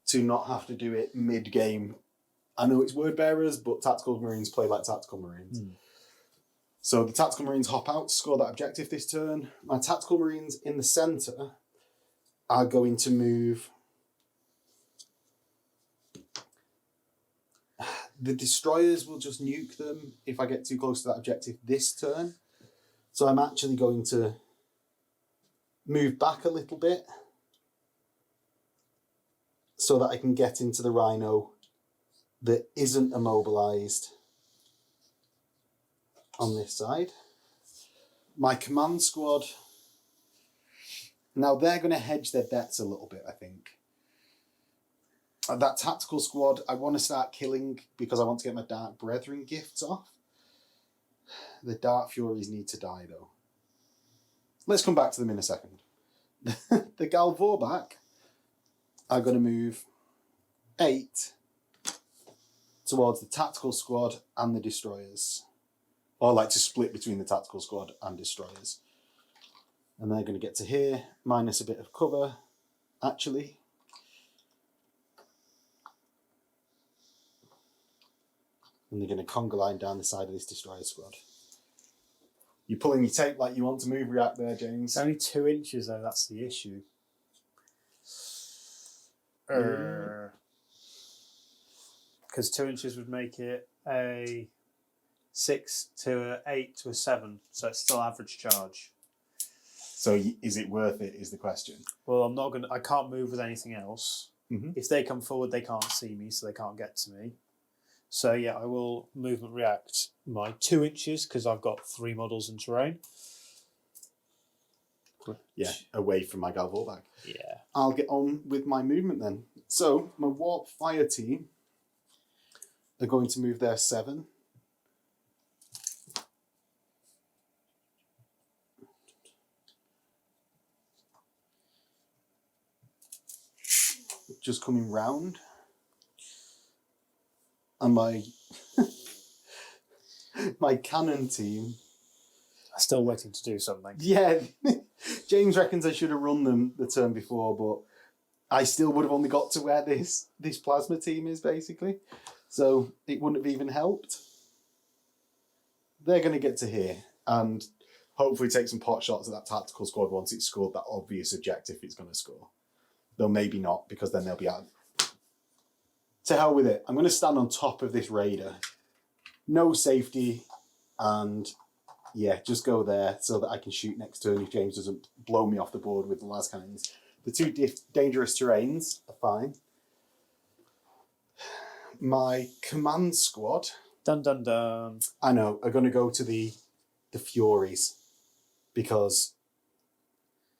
to not have to do it mid-game. I know it's word bearers, but Tactical Marines play like Tactical Marines. So the Tactical Marines hop out to score that objective this turn. My Tactical Marines in the centre are going to move. The Destroyers will just nuke them if I get too close to that objective this turn. So I'm actually going to move back a little bit so that I can get into the Rhino that isn't immobilised on this side. My command squad, now they're going to hedge their bets a little bit, I think. That tactical squad, I want to start killing because I want to get my Dark Brethren gifts off. The Dark Furies need to die, though. Let's come back to them in a second. The Galvorback are going to move 8 towards the tactical squad and the destroyers. Or like to split between the tactical squad and destroyers. And they're going to get to here, minus a bit of cover, actually. And they're going to conga line down the side of this destroyer squad. You're pulling your tape like you want to move react there, James. It's only 2 inches though, that's the issue. Because 2 inches would make it a 6 to a 8 to a 7, so it's still average charge. So is it worth it, is the question. Well, I can't move with anything else. Mm-hmm. If they come forward, they can't see me, so they can't get to me. So yeah, I will movement react my 2 inches because I've got 3 models in terrain. Yeah, away from my Galvorback. Yeah. I'll get on with my movement then. So my Warp Fire team are going to move their 7. Just coming round. And my my cannon team. I'm still waiting to do something. Yeah, James reckons I should have run them the turn before, but I still would have only got to where this plasma team is, basically. So it wouldn't have even helped. They're going to get to here and hopefully take some pot shots at that tactical squad once it's scored that obvious objective it's going to score. Though maybe not, because then they'll be out. To hell with it. I'm going to stand on top of this raider. No safety. And yeah, just go there so that I can shoot next turn if James doesn't blow me off the board with the las cannons. The 2 dangerous terrains are fine. My command squad, Dun dun dun. I know, are going to go to the Furies. Because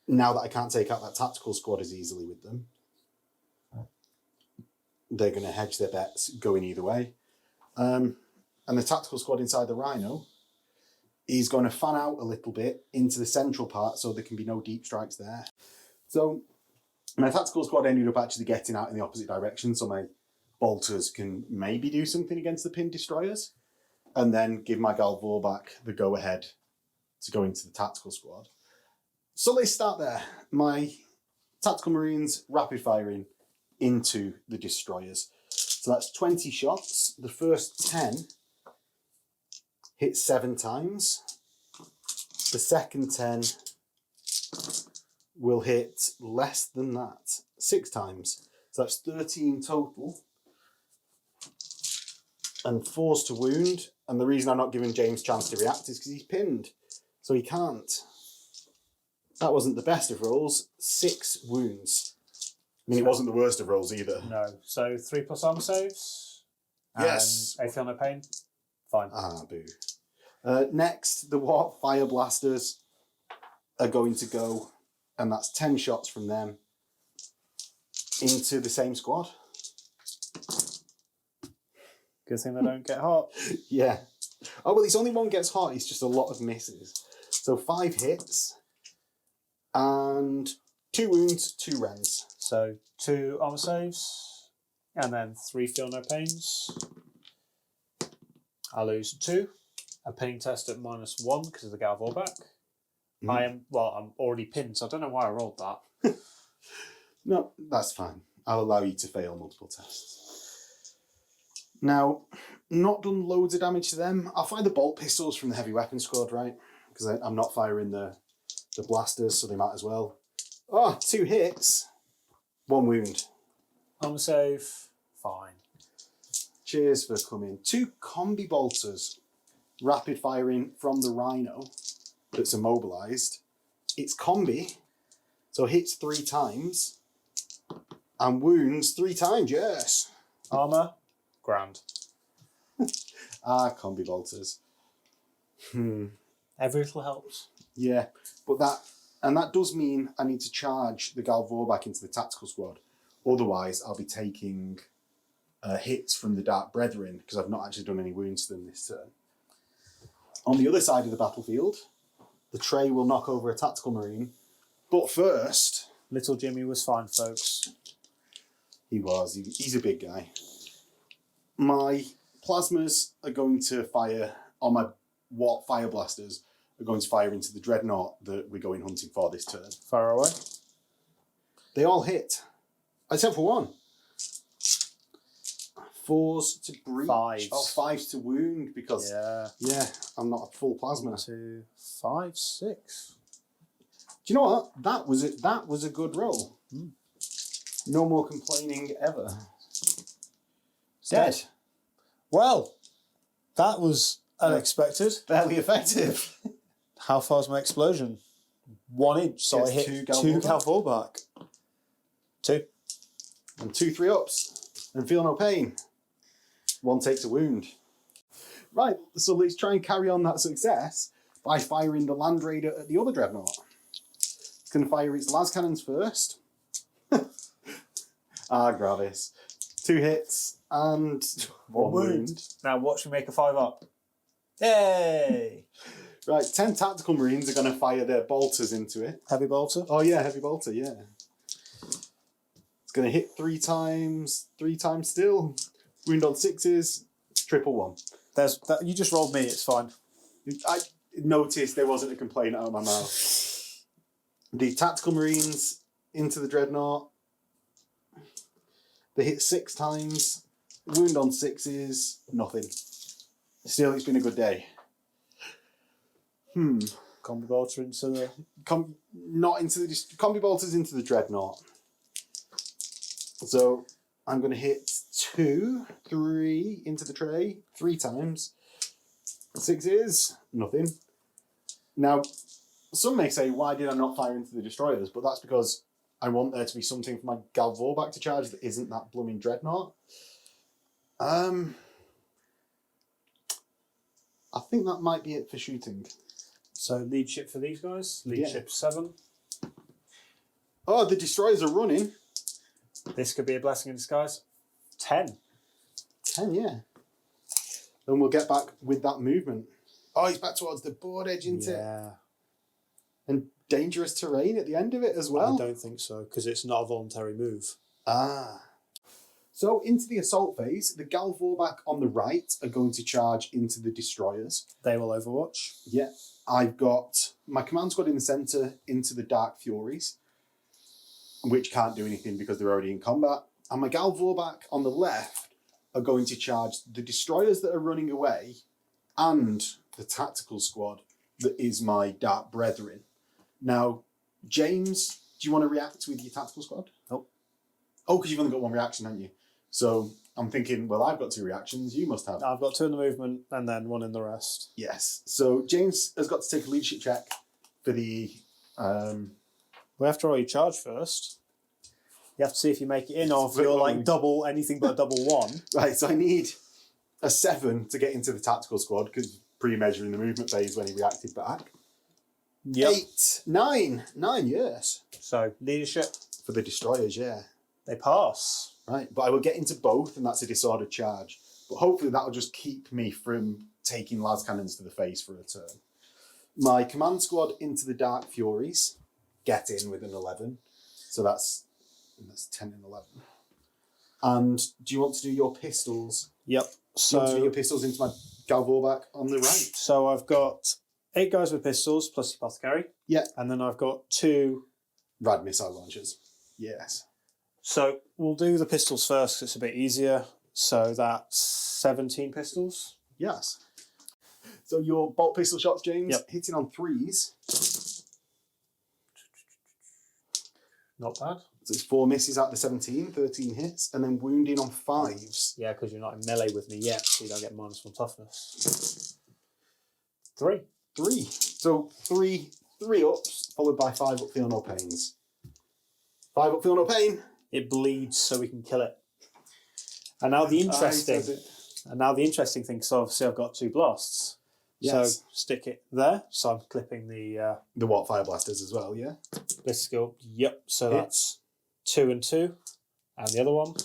now that I can't take out that tactical squad as easily with them, they're going to hedge their bets going either way. And the tactical squad inside the Rhino is going to fan out a little bit into the central part so there can be no deep strikes there. So my tactical squad ended up actually getting out in the opposite direction, so my bolters can maybe do something against the pinned destroyers and then give my Galvorback the go-ahead to go into the tactical squad. So let's start there. My tactical marines rapid firing into the destroyers. So that's 20 shots. The first 10 hit 7 times. The second 10 will hit less than that, 6 times. So that's 13 total. And 4's to wound. And the reason I'm not giving James a chance to react is because he's pinned. So he can't. That wasn't the best of rolls. 6 wounds. I mean, it wasn't the worst of rolls either. No. So 3+ armor saves. Yes. And I feel no pain. Fine. Ah, boo. Next, the Warp Fire Blasters are going to go, and that's 10 shots from them into the same squad. Good thing they don't get hot. Yeah. Oh, well, it's only one gets hot. It's just a lot of misses. So 5 hits and 2 wounds, 2 rends. So 2 armor saves, and then 3 feel no pains. I lose 2. A pinning test at -1 because of the Galvorback. I'm already pinned, so I don't know why I rolled that. No, that's fine. I'll allow you to fail multiple tests. Now, not done loads of damage to them. I'll fire the bolt pistols from the heavy weapon squad, right? Because I'm not firing the blasters, so they might as well. Oh, 2 hits. 1 wound. Armor save, fine. Cheers for coming. 2 combi bolters. Rapid firing from the Rhino that's immobilised. It's combi, so hits 3 times. And wounds 3 times, yes. Armour, grand. Combi bolters. Every little helps. Yeah, but that does mean I need to charge the Galvor back into the tactical squad. Otherwise, I'll be taking hits from the Dark Brethren because I've not actually done any wounds to them this turn. On the other side of the battlefield, the tray will knock over a tactical marine. But first... Little Jimmy was fine, folks. He was. He's a big guy. My plasmas are going to fire on my fire blasters are going to fire into the dreadnought that we're going hunting for this turn. Fire away. They all hit, except for one. 4s to breach. 5s. Oh, 5s to wound because I'm not a full plasma. 1, 2, 5, 6. Do you know what? That was a good roll. No more complaining ever. Dead. Well, that was unexpected. Fairly effective. How far's my explosion? 1 inch, so I hit 2 Galvor back. 2. And 2 3-ups. And feel no pain. 1 takes a wound. Right, so let's try and carry on that success by firing the Land Raider at the other dreadnought. It's going to fire its las cannons first. Gravis. 2 hits and 1 wound. Now watch me make a 5-up. Yay! Right, 10 tactical marines are going to fire their bolters into it. Heavy bolter? Oh yeah, heavy bolter, yeah. It's going to hit 3 times still. Wound on 6s, triple 1. You just rolled me, it's fine. I noticed there wasn't a complaint out of my mouth. The tactical marines into the dreadnought. They hit 6 times. Wound on 6s, nothing. Still, it's been a good day. Combi bolter into the... Combi bolters into the dreadnought. So I'm going to hit 2, 3 into the tray, 3 times. 6s, nothing. Now, some may say, why did I not fire into the destroyers? But that's because I want there to be something for my Galvor back to charge that isn't that blooming dreadnought. I think that might be it for shooting. So lead ship for these guys. Lead ship 7. Oh, the destroyers are running. This could be a blessing in disguise. 10. 10, yeah. Then we'll get back with that movement. Oh, he's back towards the board edge, isn't it? Yeah. And dangerous terrain at the end of it as well. I don't think so, because it's not a voluntary move. So into the assault phase, the Galvor back on the right are going to charge into the destroyers. They will overwatch. Yeah. I've got my command squad in the centre into the Dark Furies, which can't do anything because they're already in combat. And my Galvor back on the left are going to charge the destroyers that are running away and the tactical squad that is my Dark Brethren. Now, James, do you want to react with your tactical squad? Nope. Oh, because you've only got 1 reaction, haven't you? So I'm thinking, well, I've got 2 reactions. You must have. I've got 2 in the movement and then 1 in the rest. Yes. So James has got to take a leadership check for the... We have to roll your charge first. You have to see if you make it in or if you're like double anything but a double 1. Right, so I need a 7 to get into the tactical squad because pre-measuring the movement phase when he reacted back. Yep. 8, 9, yes. So leadership. For the destroyers, yeah. They pass. Right, but I will get into both and that's a disordered charge. But hopefully that'll just keep me from taking las cannons to the face for a turn. My command squad into the Dark Furies. Get in with an 11. So that's 10 and 11. And do you want to do your pistols? Yep. Do you want to do your pistols into my Galvor back on the right? So I've got 8 guys with pistols plus the apothecary. Yeah. And then I've got 2 Rad missile launchers. Yes. So we'll do the pistols first because it's a bit easier. So that's 17 pistols. Yes. So your bolt pistol shots, James, Yep. hitting on 3s. Not bad. So it's 4 misses out of the 17, 13 hits, and then wounding on 5s. Yeah, because you're not in melee with me yet, so you don't get -1 toughness. 3. 3. So 3 ups, followed by 5 up, feel no pains. 5 up, feel no pain. It bleeds so we can kill it. And now the interesting thing, so obviously I've got 2 blasts. Yes. So stick it there. So I'm clipping the what, fire blasters as well, yeah? Let's go. Yep. So Hits. that's 2 and 2. And the other one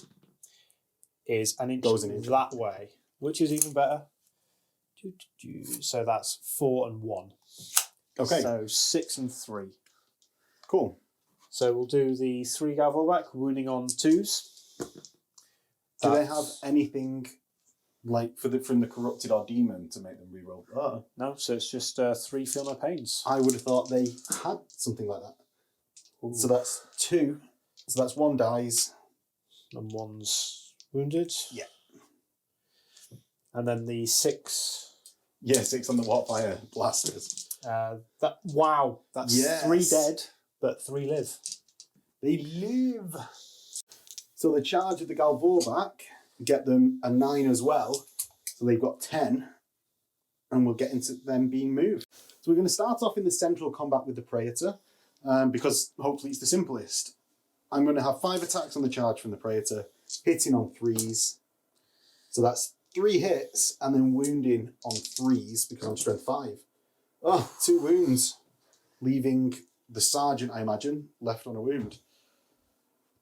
is an inch Goes an inch. that way, which is even better. So that's 4 and 1. Okay. So 6 and 3. Cool. So we'll do the 3 gavel back, wounding on 2s. Do they have anything like from the corrupted or demon to make them reroll? Oh. No, so it's just 3 feel no pains. I would have thought they had something like that. Ooh. So that's 2. So that's 1 dies. And 1's wounded. Yeah. And then the 6. Yeah, 6 on the fire blasters. That's Yes. 3 dead, but 3 live. They live. So the charge of the Galvorback, get them a 9 as well. So they've got 10. And we'll get into them being moved. So we're going to start off in the central combat with the Praetor, because hopefully it's the simplest. I'm going to have 5 attacks on the charge from the Praetor, hitting on 3s. So that's 3 hits, and then wounding on 3s because I'm strength 5. Oh, 2 wounds, leaving the sergeant, I imagine, left on a wound.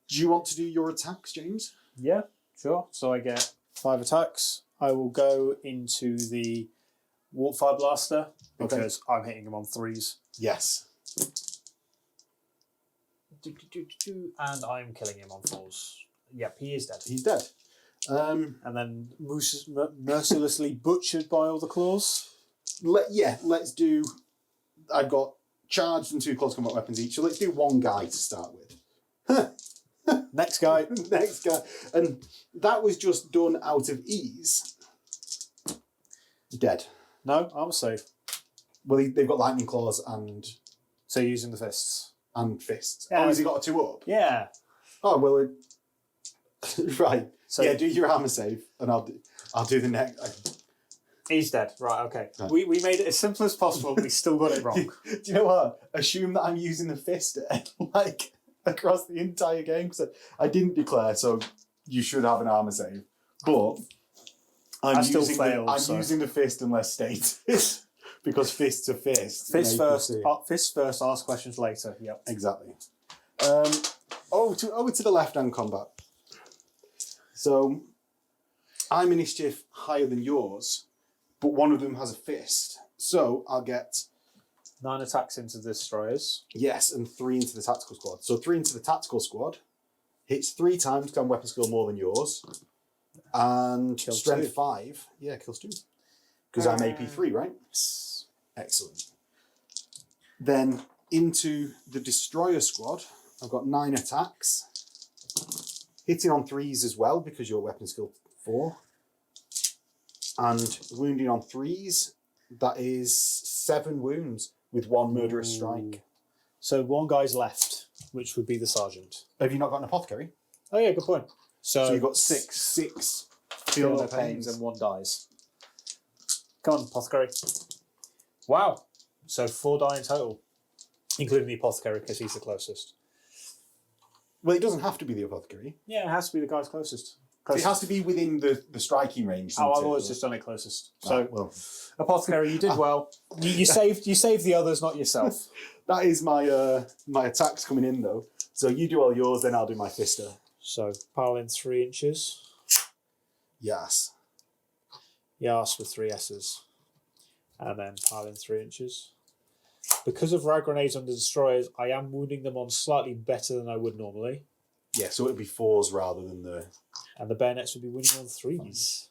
Do you want to do your attacks, James? Yeah, sure. So I get 5 attacks. I will go into the Warp Fire Blaster because I'm hitting him on 3s. Yes. And I'm killing him on 4s. Yep, he is dead. He's dead. And then mercilessly butchered by all the claws. Let's do... I've got charged and 2 close combat weapons each, so let's do 1 guy to start with. Next guy. Next guy. And that was just done out of ease. Dead. No, I'm safe. Well, they've got lightning claws and So you're using the fists. fists. Yeah. Oh, has he got a 2 up? Yeah. Oh, well, right. So yeah, do your armor save, and I'll do the next. he's dead. Right, okay. Right. We made it as simple as possible, but we still got it wrong. Do you know what? Assume that I'm using the fist like across the entire game, because I didn't declare, so you should have an armor save. But I'm using the fist unless stated. Because fists are fists. Fist first, ask questions later. Yep. Exactly. Over to the left-hand combat. So, I'm initiative higher than yours, but one of them has a fist. So, I'll get... 9 attacks into the destroyers. Yes, and 3 into the tactical squad. So 3 into the tactical squad. Hits 3 times, because I'm weapon skill more than yours. And Kills strength 2. 5. Yeah, kills 2. Because I'm AP 3, right? Excellent. Then into the destroyer squad, I've got 9 attacks. Hitting on 3s as well, because you're weapon skill 4. And wounding on 3s, that is 7 wounds with 1 murderous strike. So 1 guy's left, which would be the sergeant. Have you not got an apothecary? Oh yeah, good point. So you've got 6 feel no pains and 1 dies. Come on, apothecary. Wow. So 4 die in total, including the apothecary because he's the closest. Well, it doesn't have to be the apothecary. Yeah, it has to be the guy's closest. It has to be within the striking range. Oh, I've always just done it closest. So, well, apothecary, you did well. You saved the others, not yourself. that is my my attacks coming in though. So you do all yours, then I'll do my fister. So pile in 3 inches. Yes. Yas with 3 S's. And then pile in 3 inches. Because of rag grenades on the destroyers, I am wounding them on slightly better than I would normally. Yeah, so it'd be 4s rather than the... And the bayonets would be wounding on 3s.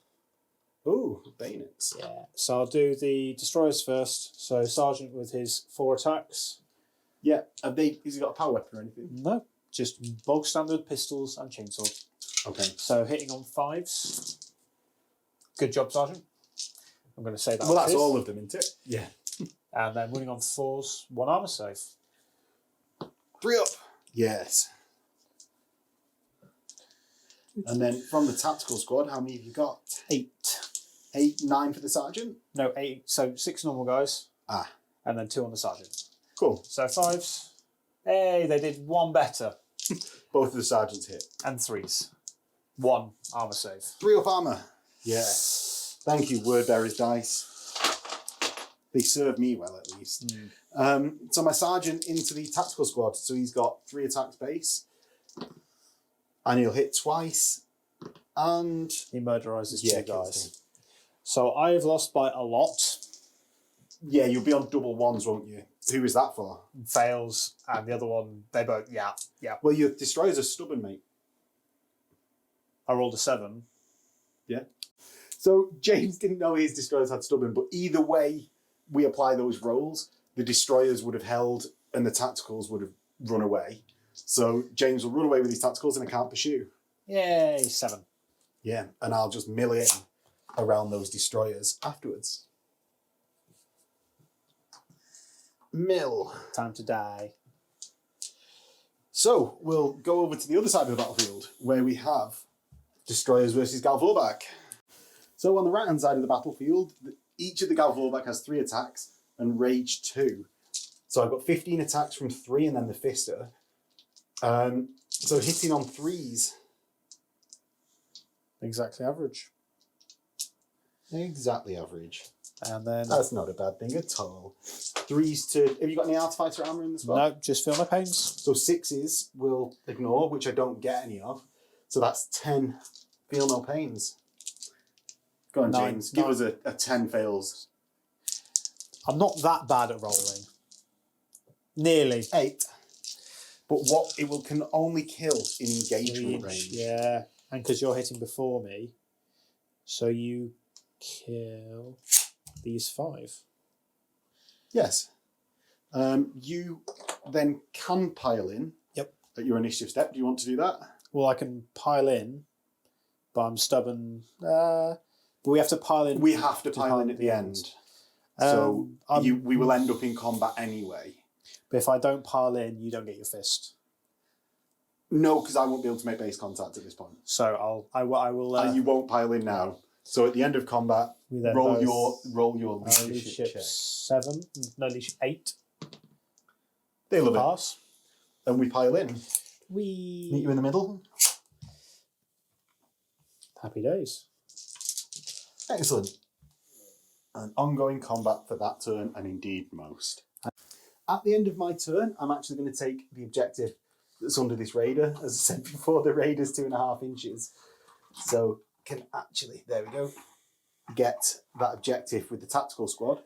Ooh, bayonets. Yeah. So I'll do the destroyers first. So Sergeant with his 4 attacks. Yeah. Has he got a power weapon or anything? No, just bog standard pistols and chainsaw. Okay. So hitting on 5s. Good job, Sergeant. I'm going to say that. Well, that's all of them, isn't it? Yeah. And then winning on 4s, 1 armor save. 3 up. Yes. And then from the tactical squad, how many have you got? 8. 8, 9 for the sergeant? No, 8. So 6 normal guys. Ah. And then 2 on the sergeant. Cool. So 5s. Hey, they did 1 better. Both of the sergeants hit. And 3s. 1 armor save. 3 up armor. Yeah. Thank you, word bearers dice. They serve me well, at least. So my sergeant into the tactical squad. So he's got 3 attacks base. And he'll hit twice. And He murderizes 2 guys. kills So I've lost by a lot. Yeah, you'll be on double ones, won't you? Who is that for? Fails, and the other one, they both, yeah. Well, your destroyers are stubborn, mate. I rolled a 7. Yeah. So James didn't know his destroyers had stubborn, but either way we apply those rolls, the destroyers would have held and the tacticals would have run away. So James will run away with his tacticals and I can't pursue. Yay, 7. Yeah, and I'll just mill in around those destroyers afterwards. Mill. Time to die. So we'll go over to the other side of the battlefield where we have destroyers versus Galvorback. So on the right-hand side of the battlefield, each of the Galvorback has 3 attacks and rage 2. So I've got 15 attacks from 3 and then the Fister. So hitting on 3s. Exactly average. Exactly average. And then... That's not a bad thing at all. 3s to... Have you got any artificer armor in the spot? No, just feel my pains. So 6s will ignore, which I don't get any of. So that's 10 feel no pains. Go on, 9, James. Give us a 10 fails. I'm not that bad at rolling. Nearly. 8. But what it can only kill in engagement range. Yeah, and because you're hitting before me, so you kill these 5. Yes. You then can pile in. Yep. At your initiative step. Do you want to do that? Well, I can pile in, but I'm stubborn. But we have to pile in. We have to pile in at the end. So we will end up in combat anyway. But if I don't pile in, you don't get your fist. No, because I won't be able to make base contact at this point. So I will. And you won't pile in now. So at the end of combat, roll your leadership check. 7. No, leadership 8. They love Pass. it. And we pile in. We Meet you in the middle. Happy days. Excellent. An ongoing combat for that turn, and indeed most. At the end of my turn, I'm actually going to take the objective that's under this raider. As I said before, the raider's 2.5 inches. So can actually, there we go, get that objective with the tactical squad.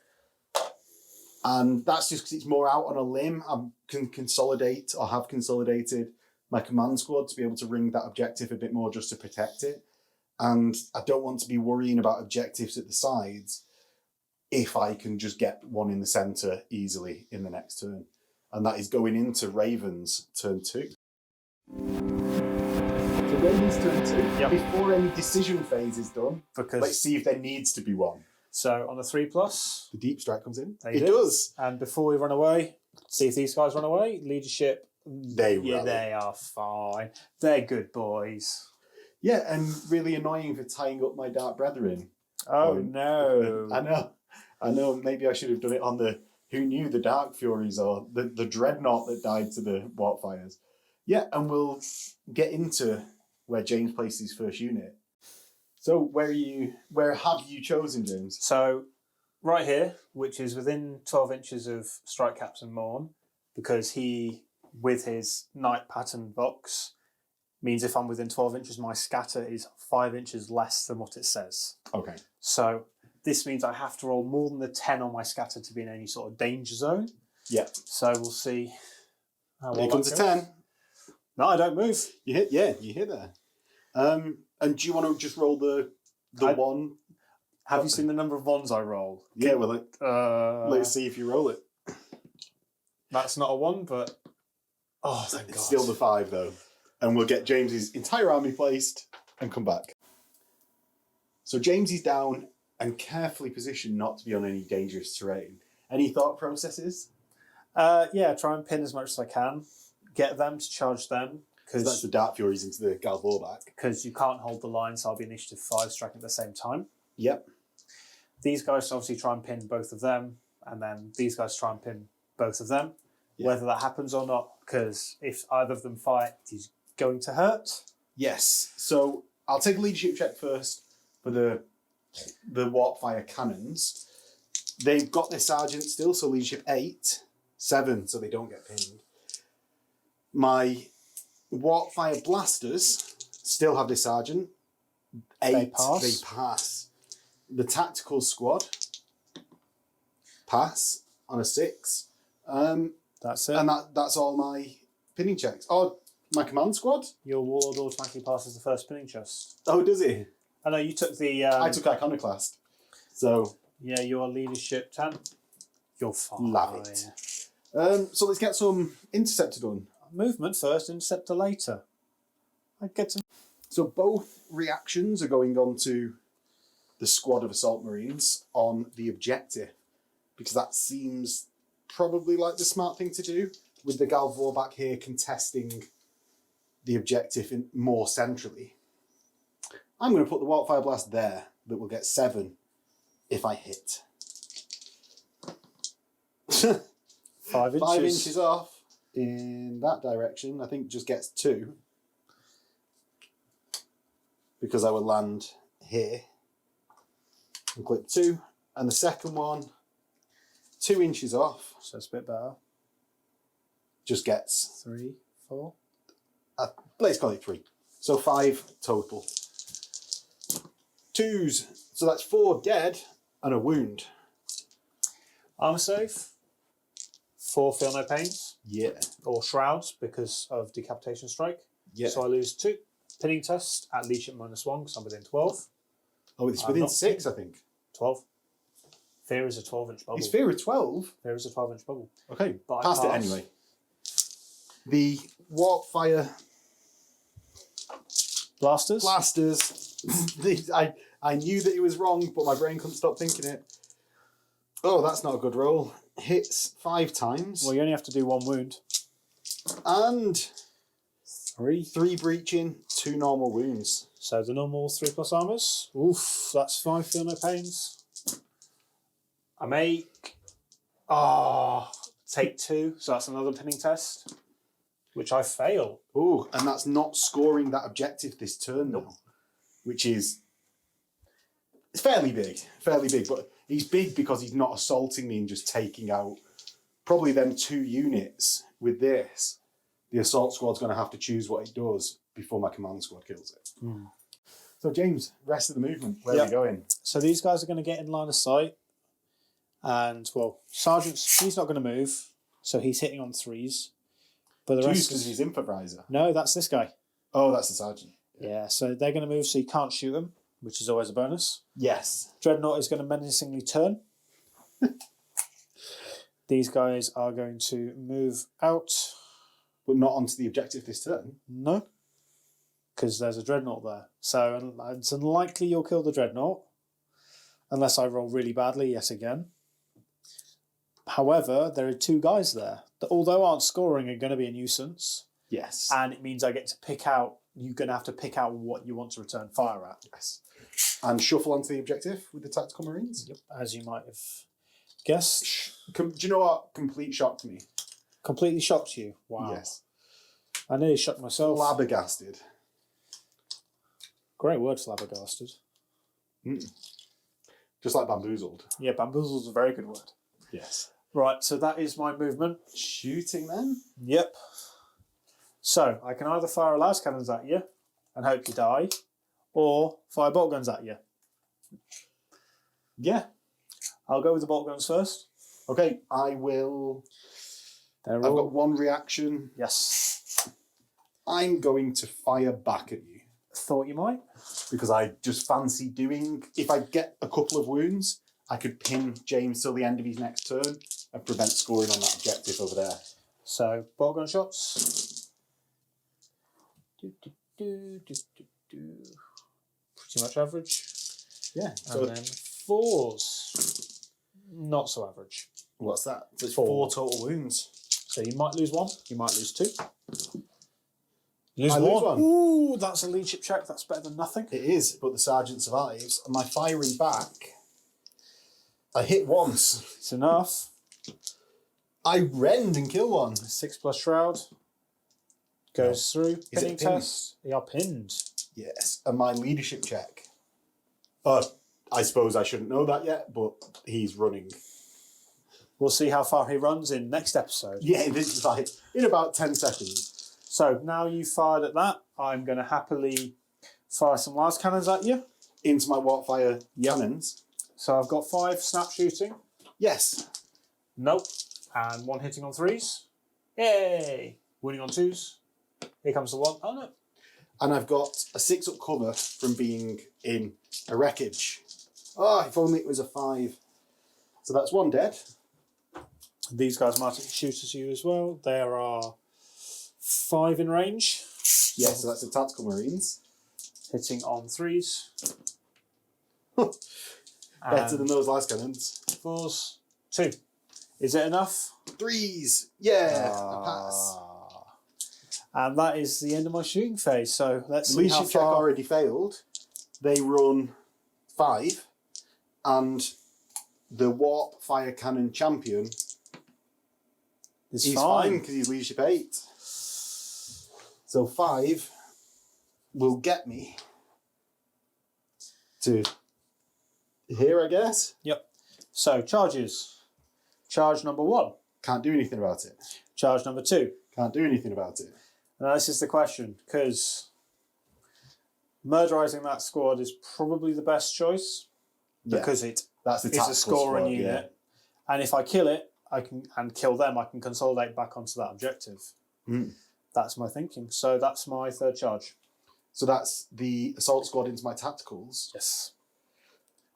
And that's just because it's more out on a limb. I can consolidate, or have consolidated, my command squad to be able to ring that objective a bit more just to protect it. And I don't want to be worrying about objectives at the sides if I can just get one in the centre easily in the next turn. And that is going into Raven's turn 2. So Raven's turn 2, Yep. before any decision phase is done, Because let's see if there needs to be one. so on a 3+, The deep strike comes in. They It do. does. and before we run away, see if these guys run away. Leadership. They Yeah, rally. they are fine. They're good boys. Yeah, and really annoying for tying up my dark brethren. Oh Um, no! I know. Maybe I should have done it on the Who Knew the Dark Furies or the Dreadnought that died to the Warpfires. Yeah, and we'll get into where James placed his first unit. So where have you chosen, James? So right here, which is within 12 inches of Strike Captain Morn, because he, with his night pattern box, means if I'm within 12 inches, my scatter is 5 inches less than what it says. Okay. So this means I have to roll more than the 10 on my scatter to be in any sort of danger zone. Yeah. So we'll see. Here comes a 10. No, I don't move. You hit there. And do you want to just roll the one? Have you seen the number of ones I roll? Yeah, well, let's see if you roll it. That's not a 1, but... Oh, thank God. It's still the 5, though. And we'll get James's entire army placed and come back. So James is down and carefully positioned not to be on any dangerous terrain. Any thought processes? Yeah, try and pin as much as I can. Get them to charge them. So that's the Dark Furies into the Galvorback. Because you can't hold the line, so I'll be initiative 5 striking at the same time. Yep. These guys obviously try and pin both of them, and then these guys try and pin both of them. Yeah. Whether that happens or not, because if either of them fire, it is going to hurt. Yes. So I'll take a leadership check first for the warp fire cannons. They've got their sergeant still, so leadership 8, 7, so they don't get pinned. My warp fire blasters still have their sergeant. 8, they pass. The tactical squad pass on a 6. That's it. And that's all my pinning checks. Oh, my command squad? Your warlord automatically passes the first pinning chest. Oh, does he? I know you took the. I took Iconoclast. So. Yeah, your leadership 10. You're fine. Love it. So let's get some interceptor done. Movement first, interceptor later. I get some. So both reactions are going on to the squad of assault marines on the objective, because that seems probably like the smart thing to do, with the Galvor back here contesting the objective more centrally. I'm going to put the Warp Fire Blast there, that will get 7 if I hit. 5 inches. 5 inches off in that direction. I think just gets 2. Because I will land here and click 2. And the second one, 2 inches off. So it's a bit better. Just gets 3, 4. Let's call it 3. So 5 total. 2s. So that's 4 dead and a wound. Armor save. 4 feel no pains. Yeah. Or shrouds because of decapitation strike. Yeah. So I lose 2. Pinning test at leadership -1 because I'm within 12. Oh, it's within 6, I think. 12. Fear is a 12-inch bubble. It's fear of 12? Fear is a 12-inch bubble. Okay, But passed it anyway. The warp fire blasters. I knew that it was wrong, but my brain couldn't stop thinking it. Oh, that's not a good roll. Hits 5 times. Well, you only have to do 1 wound. And 3. 3 breaching, 2 normal wounds. So the normal 3+ armors. Oof, that's 5 feel no pains. I make take 2, so that's another pinning test, which I fail. Oh, and that's not scoring that objective this turn though, which is it's fairly big, but he's big because he's not assaulting me and just taking out probably them 2 units. With this, the assault squad's going to have to choose what it does before my command squad kills it. Mm. So James, rest of the movement, where are we going? So these guys are going to get in line of sight. And, well, Sergeant's, he's not going to move, so he's hitting on 3s. But the rest because he's improviser. No, that's this guy. Oh, that's the sergeant. Yeah, so they're going to move so you can't shoot them, which is always a bonus. Yes. Dreadnought is going to menacingly turn. These guys are going to move out. But not onto the objective this turn. No, because there's a Dreadnought there. So it's unlikely you'll kill the Dreadnought, unless I roll really badly yet again. However, there are 2 guys there that, although aren't scoring, are going to be a nuisance. Yes. And it means I get to pick out, you're going to have to pick out what you want to return fire at. Yes. And shuffle onto the objective with the tactical marines. Yep. As you might have guessed. Do you know what complete shocked me? Completely shocked you. Wow. Yes. I nearly shocked myself. Flabbergasted. Great word, flabbergasted. Just like bamboozled. Yeah, bamboozled is a very good word. Yes. Right, so that is my movement. Shooting then? Yep. So I can either fire las cannons at you and hope you die, or fire bolt guns at you. Yeah. I'll go with the bolt guns first. Okay, I will. I've got 1 reaction. Yes. I'm going to fire back at you. Thought you might. Because I just fancy doing. If I get a couple of wounds, I could pin James till the end of his next turn and prevent scoring on that objective over there. So, bolt gun shots. Pretty much average. Yeah. And then 4s. Not so average. What's that? So it's 4. 4 total wounds. So you might lose 1, you might lose 2. Lose I lose 1. Ooh, that's a leadership check. That's better than nothing. It is, but the sergeant survives. And my firing back, I hit once. It's enough. I rend and kill one. 6+ shroud. Goes through. Is it Pinning pinned? test. They are pinned. Yes, and my leadership check. I suppose I shouldn't know that yet, but he's running. We'll see how far he runs in next episode. Yeah, this is like in about 10 seconds. So now you've fired at that, I'm going to happily fire some last cannons at you. Into my Warpfire cannons. So I've got 5 snap shooting. Yes. Nope. And 1 hitting on 3s. Yay! Winning on 2s. Here comes the 1. Oh no. And I've got a 6 up cover from being in a wreckage. Oh, if only it was a 5. So that's 1 dead. These guys might shoot at you as well. There are 5 in range. Yeah, so that's the Tactical Marines. Hitting on 3s. Better than those last cannons. 4s. 2. Is it enough? 3s. Yeah, a pass. And that is the end of my shooting phase. So let's see how Leadership check far. already failed. They run 5. And the Warp Fire Cannon champion It's he's fine. fine because he's leadership 8. So 5 will get me to here, I guess. Yep. So charges. Charge number 1. Can't do anything about it. Charge number 2. Can't do anything about it. Now this is the question, because murderizing that squad is probably the best choice because That's the it's tactical a scoring squad, unit, and if I kill it, I can kill them. I can consolidate back onto that objective. That's my thinking. So that's my 3rd charge. So that's the assault squad into my tacticals. Yes.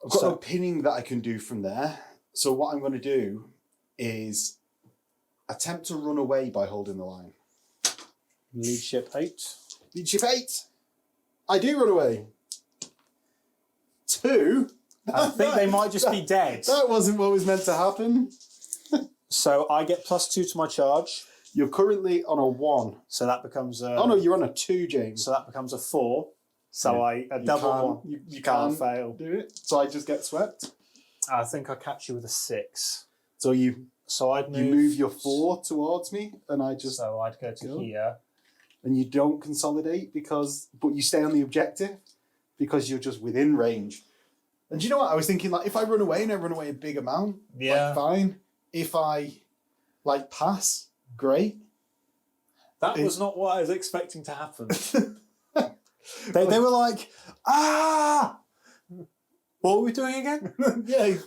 I've got no pinning that I can do from there. So what I'm going to do is attempt to run away by holding the line. Leadership 8. Leadership 8. I do run away. 2. I think they might just be dead. That wasn't what was meant to happen. So I get +2 to my charge. You're currently on a 1. So that becomes a... Oh no, you're on a 2, James. So that becomes a 4. So a double 1. You can't can't fail. do it. So I just get swept. I think I catch you with a 6. So So I'd move... you move your 4 towards me, and I just... So I'd go to here. And you don't consolidate but you stay on the objective because you're just within range. And do you know what? I was thinking, like, if I run away and I run away a big amount, Yeah. like, fine. If I, like, pass, great. That was not what I was expecting to happen. they were like, ah! What were we doing again? Yeah.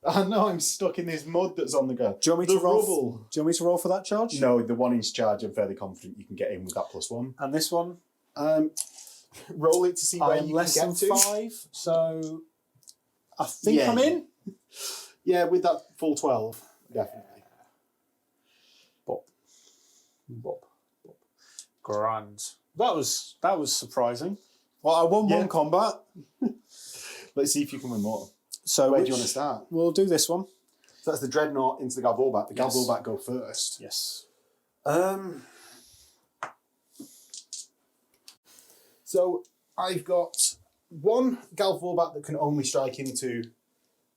I know I'm stuck in this mud that's on the ground. Do you want me The to roll? rubble. Do you want me to roll for that charge? No, the 1-inch charge, I'm fairly confident you can get in with that +1. And this one? Roll it to see where I'm you less can than get to. 5, so I think Yeah. I'm in. Yeah, with that full 12, definitely. Bop. Bop. Bop. Grand. That was surprising. Well, I won one combat. Let's see if you can win more. So Where do you want to start? We'll do this one. So that's the Dreadnought into the Galvorbat. The Yes. Galvorbat go first. Yes. So I've got 1 Galvorbat that can only strike into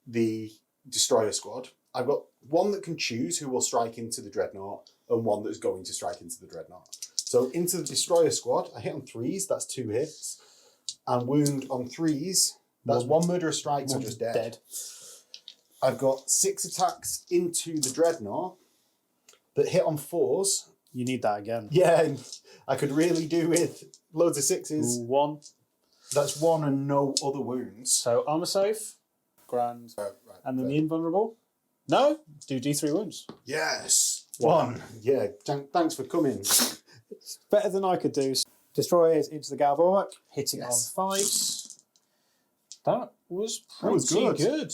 the Destroyer squad. I've got 1 that can choose who will strike into the Dreadnought, and 1 that's going to strike into the Dreadnought. So into the Destroyer squad, I hit on 3s, that's 2 hits. And wound on 3s, that's 1 murderous strike, so just dead. I've got 6 attacks into the Dreadnought that hit on 4s. You need that again. Yeah, I could really do with loads of 6s. 1. That's 1 and no other wounds. So armor save. Grand. Right, And then the invulnerable. No, do D3 wounds. Yes. 1. Yeah, thanks for coming. Better than I could do. Destroy it into the Galvorback, hitting Yes. on 5s. That was pretty was good. good.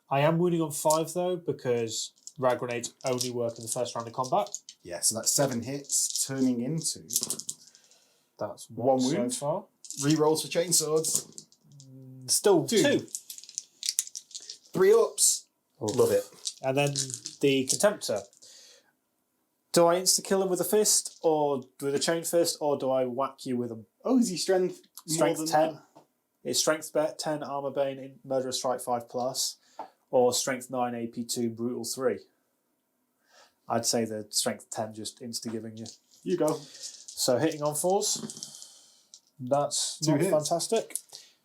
I am wounding on 5 though, because rag grenades only work in the first round of combat. Yeah, so that's 7 hits, turning into That's 1 1 so wound. far. Rerolls for chainswords. Still 2. 3 ups. Love it. And then the Contemptor. Do I insta-kill him with a fist, or with a chain fist, or do I whack you with a Oh, is he strength? strength more 10? than that? It's strength 10, armor bane, murderous strike 5+, or strength 9, AP2, brutal 3. I'd say the strength 10 just insta-giving you. You go. So hitting on 4s, that's Two not hits. fantastic.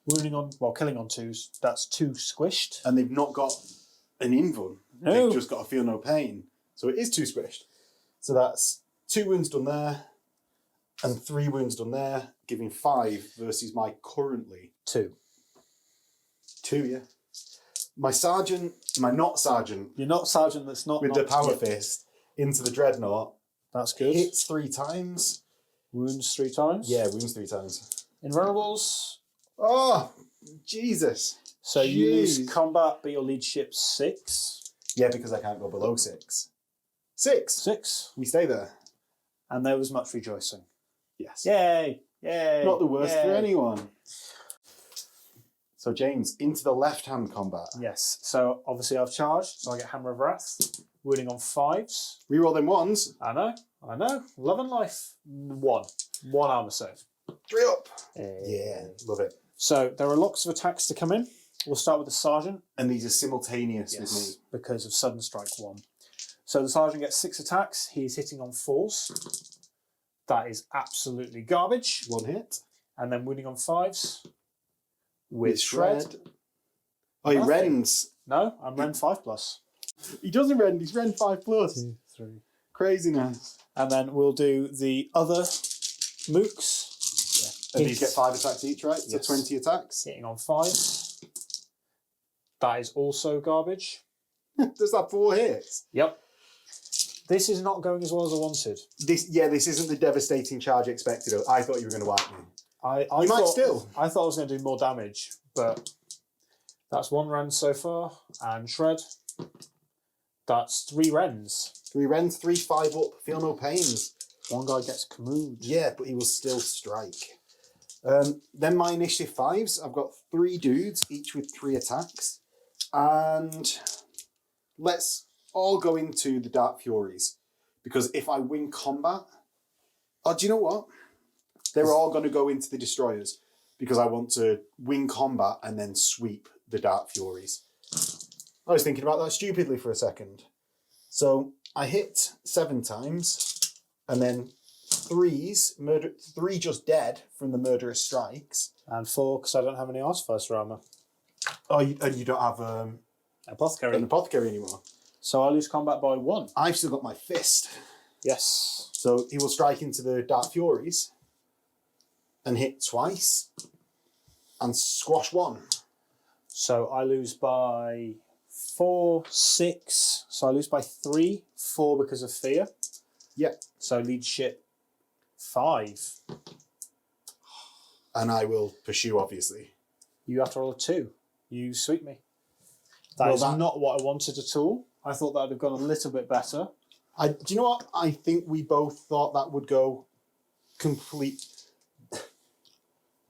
Wounding on, well, killing on 2s, that's 2 squished. And they've not got an invuln. No. They've just got a feel no pain. So it is 2 squished. So that's 2 wounds done there and 3 wounds done there, giving 5 versus my currently 2. 2, yeah. My sergeant, my not sergeant, You're not sergeant that's not... with the power fist into the dreadnought, That's good. hits 3 times. Wounds 3 times. Yeah, wounds 3 times. Invulnerables. Oh, Jesus. So you lose Jeez. combat, but your leadership 6. Yeah, because I can't go below 6. 6. 6. We stay there. And there was much rejoicing. Yes. Yay! Yay! Not the worst for yay. anyone. So James, into the left-hand combat. Yes. So obviously I've charged, so I get Hammer of Wrath. Wounding on 5s. Reroll them ones. I know. Love and life. 1 armor save. 3 up. Yeah, love it. So there are lots of attacks to come in. We'll start with the sergeant. And these are simultaneous with me. Because of sudden strike 1. So the sergeant gets 6 attacks. He's hitting on 4s. That is absolutely garbage. 1 hit. And then wounding on 5s with shred. Oh, he Nothing. rends. No, I'm Ren 5+. He doesn't rend. He's rend 5+. 2, 3. Craziness. And then we'll do the other mooks. And these get 5 attacks each, right? Yes. So 20 attacks. Hitting on 5s. That is also garbage. Does that 4 hits? Yep. This is not going as well as I wanted. This isn't the devastating charge expected. I thought you were going to wipe me. I You might thought, still. I thought I was going to do more damage, but that's 1 rend so far. And shred. That's 3 rends. 3 rends, 3 5 up. Feel no pains. 1 guy gets Kamud. Yeah, but he will still strike. Then my initiative 5s. I've got 3 dudes, each with 3 attacks. And let's all go into the Dark Furies. Because if I win combat... Oh, do you know what? They're all going to go into the Destroyers. Because I want to win combat and then sweep the Dark Furies. I was thinking about that stupidly for a second. So I hit 7 times. And then 3 just dead from the murderous strikes. And 4, because I don't have any Artificer armor. Oh, and you don't have Apothecary. an apothecary anymore. So I lose combat by 1. I've still got my fist. Yes. So he will strike into the Dark Furies and hit twice and squash 1. So I lose by 4, 6. So I lose by 3, 4 because of fear. Yep. So leadership 5. And I will pursue, obviously. You have to roll a 2. You sweep me. That Well, is that- not what I wanted at all. I thought that would have gone a little bit better. Do you know what? I think we both thought that would go complete.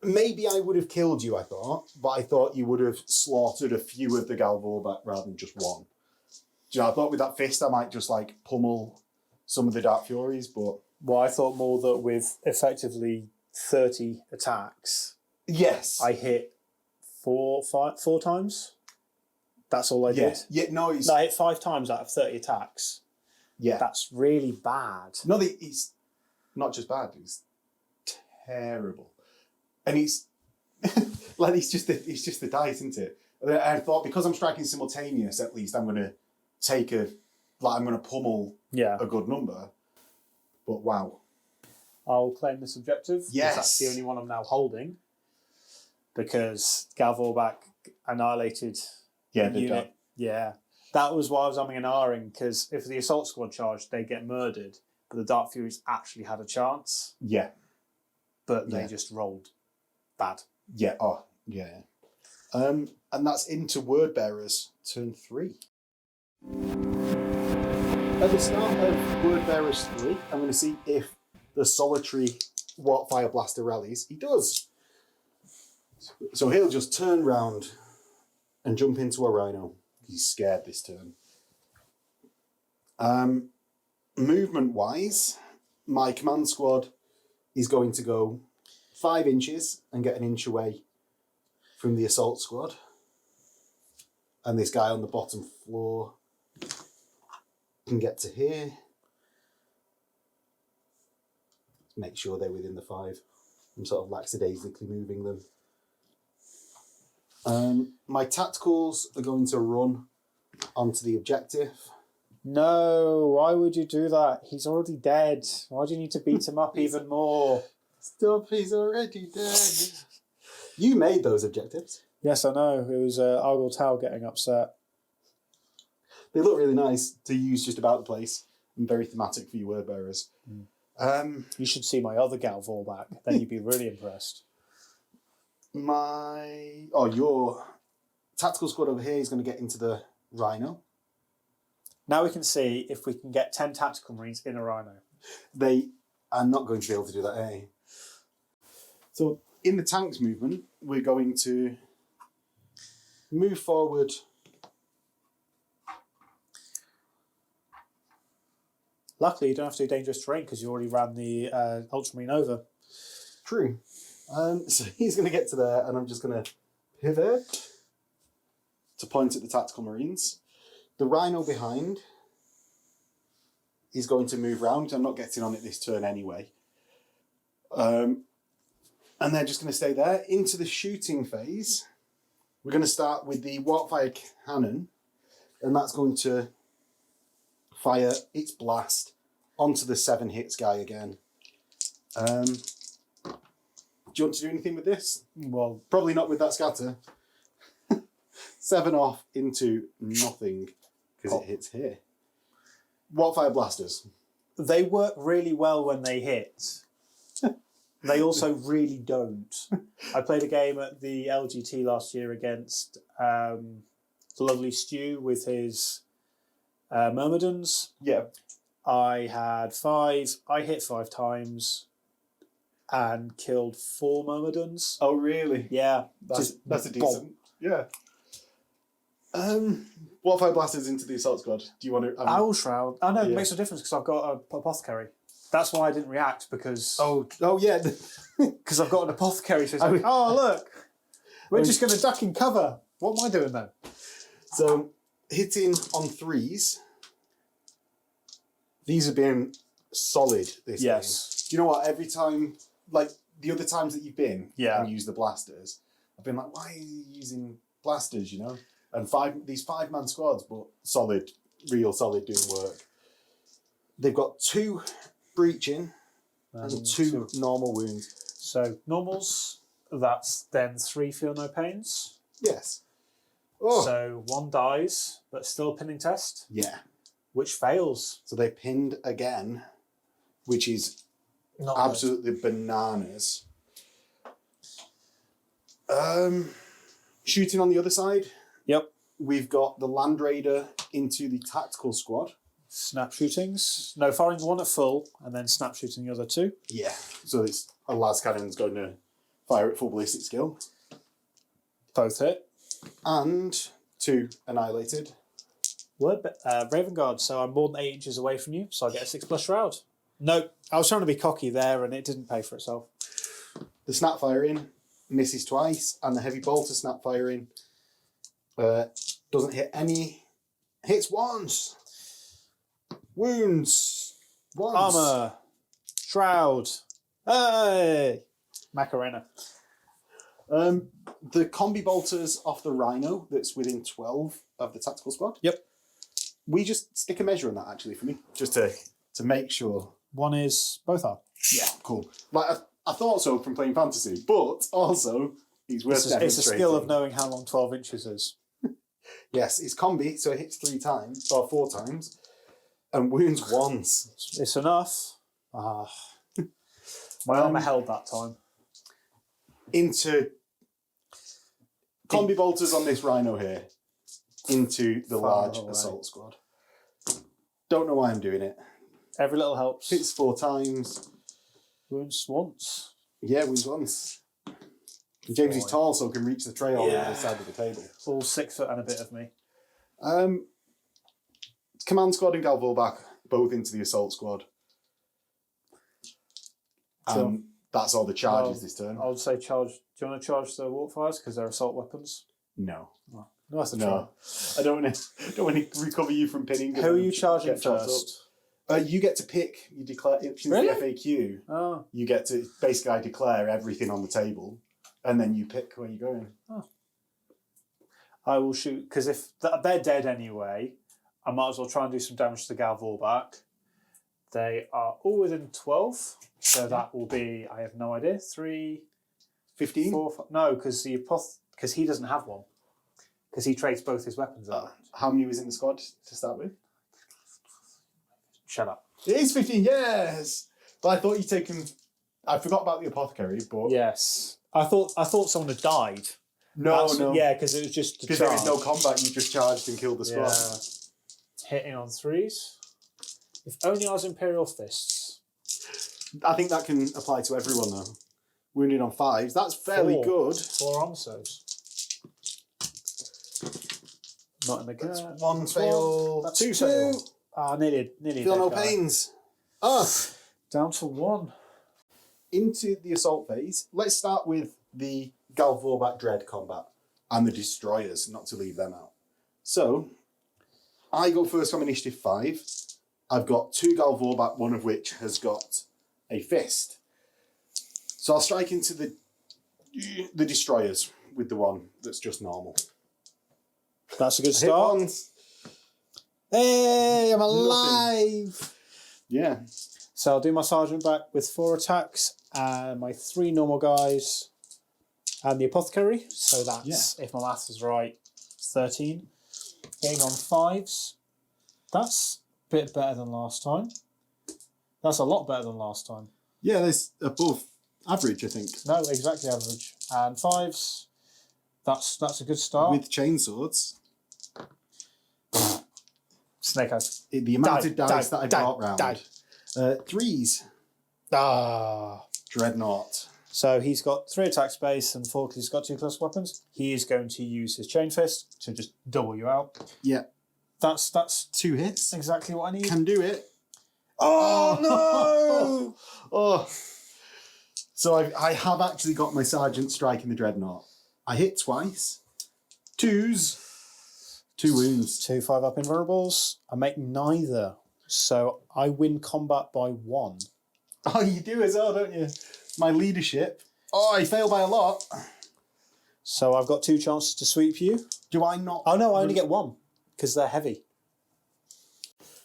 Maybe I would have killed you, I thought, but I thought you would have slaughtered a few of the Galvorback rather than just 1. Do you know, I thought with that fist I might just like pummel some of the Dark Furies, but... Well, I thought more that with effectively 30 attacks, Yes. I hit 4 times. That's all I did. Yeah, no, he's... No, I hit 5 times out of 30 attacks. Yeah. That's really bad. No, he's not just bad, he's terrible. And he's... like, it's just the dice, isn't it? And I thought, because I'm striking simultaneous, at least I'm going to take I'm going to pummel Yeah. a good number. But wow. I'll claim this objective. 'Cause Yes. That's the only one I'm now holding. Because Galvorback annihilated Yeah, the unit. Yeah. That was why I was umming and ahhing, because if the assault squad charged, they get murdered. But the Dark Furies actually had a chance, Yeah. but they Yeah. just rolled bad. Yeah. Oh, yeah. And that's into Word Bearers, turn 3. At the start of Word Bearers 3, I'm going to see if the solitary Warpfire Blaster rallies. He does. So he'll just turn round and jump into a Rhino. He's scared this turn. Movement-wise, my command squad is going to go 5 inches and get an inch away from the assault squad. And this guy on the bottom floor can get to here make sure they're within the 5. I'm sort of lackadaisically moving them. My tacticals are going to run onto the objective. No, why would you do that? He's already dead. Why do you need to beat him up even more? Stop, he's already dead. You made those objectives. Yes, I know. It was Argyle Tau getting upset. They look really nice to use just about the place and very thematic for your word bearers. You should see my other Galvor back. Then you'd be really impressed. Your tactical squad over here is going to get into the Rhino. Now we can see if we can get 10 tactical marines in a Rhino. They are not going to be able to do that, eh? So in the tanks movement, we're going to move forward. Luckily, you don't have to do dangerous terrain because you already ran the Ultramarine over. True. So he's going to get to there, and I'm just going to pivot to point at the tactical marines. The Rhino behind is going to move round. I'm not getting on it this turn anyway. And they're just going to stay there. Into the shooting phase, we're going to start with the Warpfire Cannon, and that's going to fire its blast onto the 7 hits guy again. Do you want to do anything with this? Well, probably not with that scatter. 7 off into nothing because it hits here. Warpfire blasters. they work really well when they hit. They also really don't. I played a game at the LGT last year against the lovely Stu with his Myrmidons. Yeah. I had 5. I hit 5 times and killed 4 Myrmidons. Oh, really? Yeah. That's a decent. Yeah. Warfire blasters into the assault squad. Do you want to? Owl Shroud. I know it makes a difference because I've got an apothecary. That's why I didn't react because. Oh yeah. Because I've got an apothecary. So it's like, oh look, we're just going to duck in cover. What am I doing then? So hitting on 3s. These have been solid this game. Do you know what? Every time, like the other times that you've been and used the blasters, I've been like, why are you using blasters? You know, and these 5-man squads, but solid, real solid, doing work. They've got 2 breaching and 2 normal wounds. So normals, that's then 3 feel no pains. Yes. Oh. So 1 dies, but still pinning test. Yeah. Which fails. So they pinned again, which is Not absolutely bananas. Shooting on the other side. Yep. We've got the Land Raider into the tactical squad. Snap shootings. No, firing 1 at full, and then snap shooting the other 2. Yeah. So it's a las cannon's going to fire at full ballistic skill. Both hit. And 2 annihilated. Raven Guard, so I'm more than 8 inches away from you, so I get a 6+ shroud. No, I was trying to be cocky there, and it didn't pay for itself. The snap firing misses twice, and the heavy bolter snap firing doesn't hit any. Hits once. Wounds. Once. Armor. Shroud. Hey! Macarena. The combi bolters off the Rhino that's within 12 of the tactical squad. Yep. We just stick a measure on that actually for me, just to make sure. 1 is both are. Yeah, cool. Like I thought so from playing fantasy, but also it's worth demonstrating. It's a skill of knowing how long 12 inches is. Yes, it's combi, so it hits 3 times or 4 times, and wounds once. It's enough. My armor held that time. Into combi bolters on this Rhino here. Into the large assault squad. Don't know why I'm doing it. Every little helps. Hits 4 times. Wounds once. Yeah, wounds once. James is tall, so can reach the trail on the other side of the table. All 6 foot and a bit of me. Command squad and Galvor back, both into the assault squad. That's all the charges this turn. I would say charge. Do you want to charge the Warpfires because they're assault weapons? No. No, that's a no. I don't want to recover you from pinning. Who are you charging first? You get to pick. You declare since Really? the FAQ. Oh. You get to basically I declare everything on the table, and then you pick where you're going. Oh. I will shoot, because if they're dead anyway, I might as well try and do some damage to the Galvorback. They are all within 12, so that will be, I have no idea, 3, 15? 4, 5, no, because he doesn't have one, because he trades both his weapons out. How many was in the squad to start with? Shut up. It is 15, yes! But I thought you'd taken... I forgot about the apothecary, but... Yes. I thought someone had died. No. Yeah, because it was just because there is no combat, you just charged and killed the squad. Yeah. Hitting on 3s. If only I was Imperial Fists. I think that can apply to everyone, though. Wounded on 5s. That's fairly good. 4 armors. Not in the That's gut. one fail. That's 2 2. fail. Ah, nearly. Feel no pains. Down to 1. Into the assault phase. Let's start with the Galvorback Dread combat and the Destroyers, not to leave them out. So, I go first on initiative 5. I've got 2 Galvorback, one of which has got a fist. So I'll strike into the Destroyers with the one that's just normal. That's a good Hit start. once. Hey, I'm Nothing. alive! Yeah. So I'll do my Sergeant back with 4 attacks and my 3 normal guys and the Apothecary. So that's, if my maths is right, 13. Hitting on 5s. That's a bit better than last time. That's a lot better than last time. Yeah, that's above average, I think. No, exactly average. And 5s. That's a good start. With chainswords. Snake eyes. The amount of dice that I brought round. 3s. Ah. Dreadnought. So he's got 3 attack space and 4 because he's got 2 class weapons. He is going to use his Chain Fist to just double you out. Yeah. That's 2 hits. exactly what I need. Can do it. Oh, no! Oh. So I have actually got my Sergeant striking the Dreadnought. I hit twice. 2s. 2 wounds. 2 5-up invulnerables. I make neither. So I win combat by 1. Oh, you do as well, don't you? My leadership. Oh, I fail by a lot. So I've got 2 chances to sweep you. Do I not? Oh no, I only get 1 because they're heavy.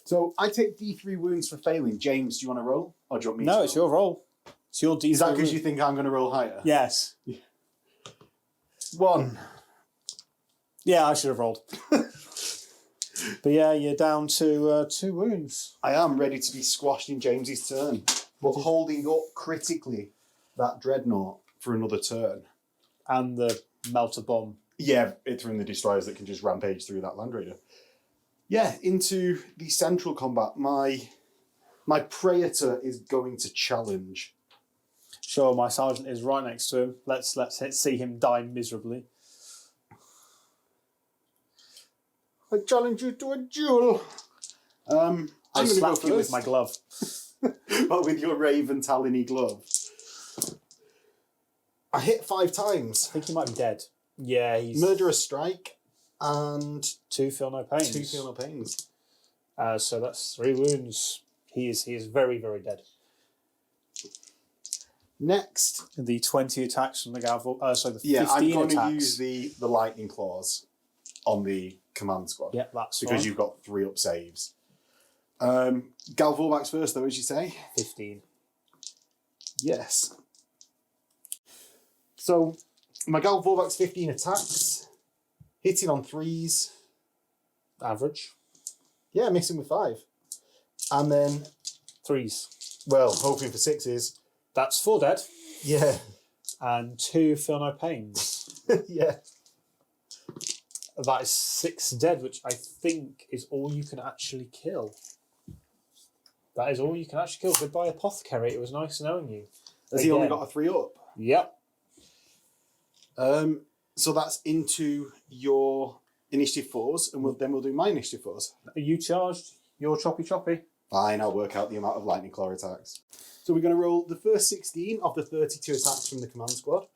So I take D3 wounds for failing. James, do you want to roll? Or do you want me to No, roll? it's your roll. It's your D3. Is that because you think I'm going to roll higher? Yes. 1. Yeah, I should have rolled. But yeah, you're down to 2 wounds. I am ready to be squashed in James's turn, but holding up critically that Dreadnought for another turn. And the Melter Bomb. Yeah, it's from the Destroyers that can just rampage through that Land Raider. Yeah, into the central combat. My Praetor is going to challenge. Sure, my Sergeant is right next to him. Let's see him die miserably. I challenge you to a duel. I'm I going to go slap you with first. my glove. But with your Raven Talony glove. I hit 5 times. I think he might be dead. Yeah, he's... Murderous Strike and 2 feel no pains. 2 feel no pains. So that's 3 wounds. He is very, very dead. Next. The 20 attacks from the Gavel. So the 15 Yeah, I'm going attacks. to use the Lightning Claws on the command squad. Yeah, that's because fine. you've got 3 up saves. Galvorback's first, though, as you say. 15. Yes. So, my Galvorback's 15 attacks. Hitting on 3s. Average. Yeah, mixing with 5. And then, 3s. well, hoping for 6s. That's 4 dead. Yeah. And 2 feel no pains. Yeah. That is 6 dead, which I think is all you can actually kill. That is all you can actually kill. Goodbye, Apothecary. It was nice knowing you. Has he only got a 3 up? Yep. So that's into your initiative 4s, and then we'll do my initiative 4s. Are you charged? You're choppy. Fine, I'll work out the amount of Lightning Claw attacks. So we're going to roll the first 16 of the 32 attacks from the command squad.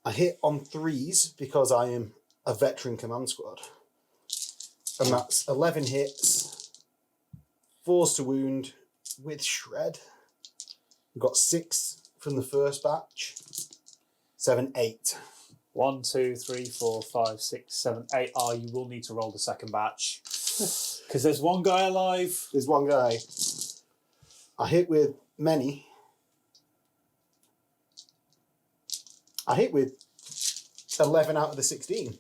I hit on 3s because I am a veteran command squad. And that's 11 hits, 4s to wound with shred. We've got 6 from the first batch. 7, 8. 1, 2, 3, 4, 5, 6, 7, 8. Oh, you will need to roll the second batch. Because there's one guy alive. There's one guy. I hit with many. I hit with 11 out of the 16.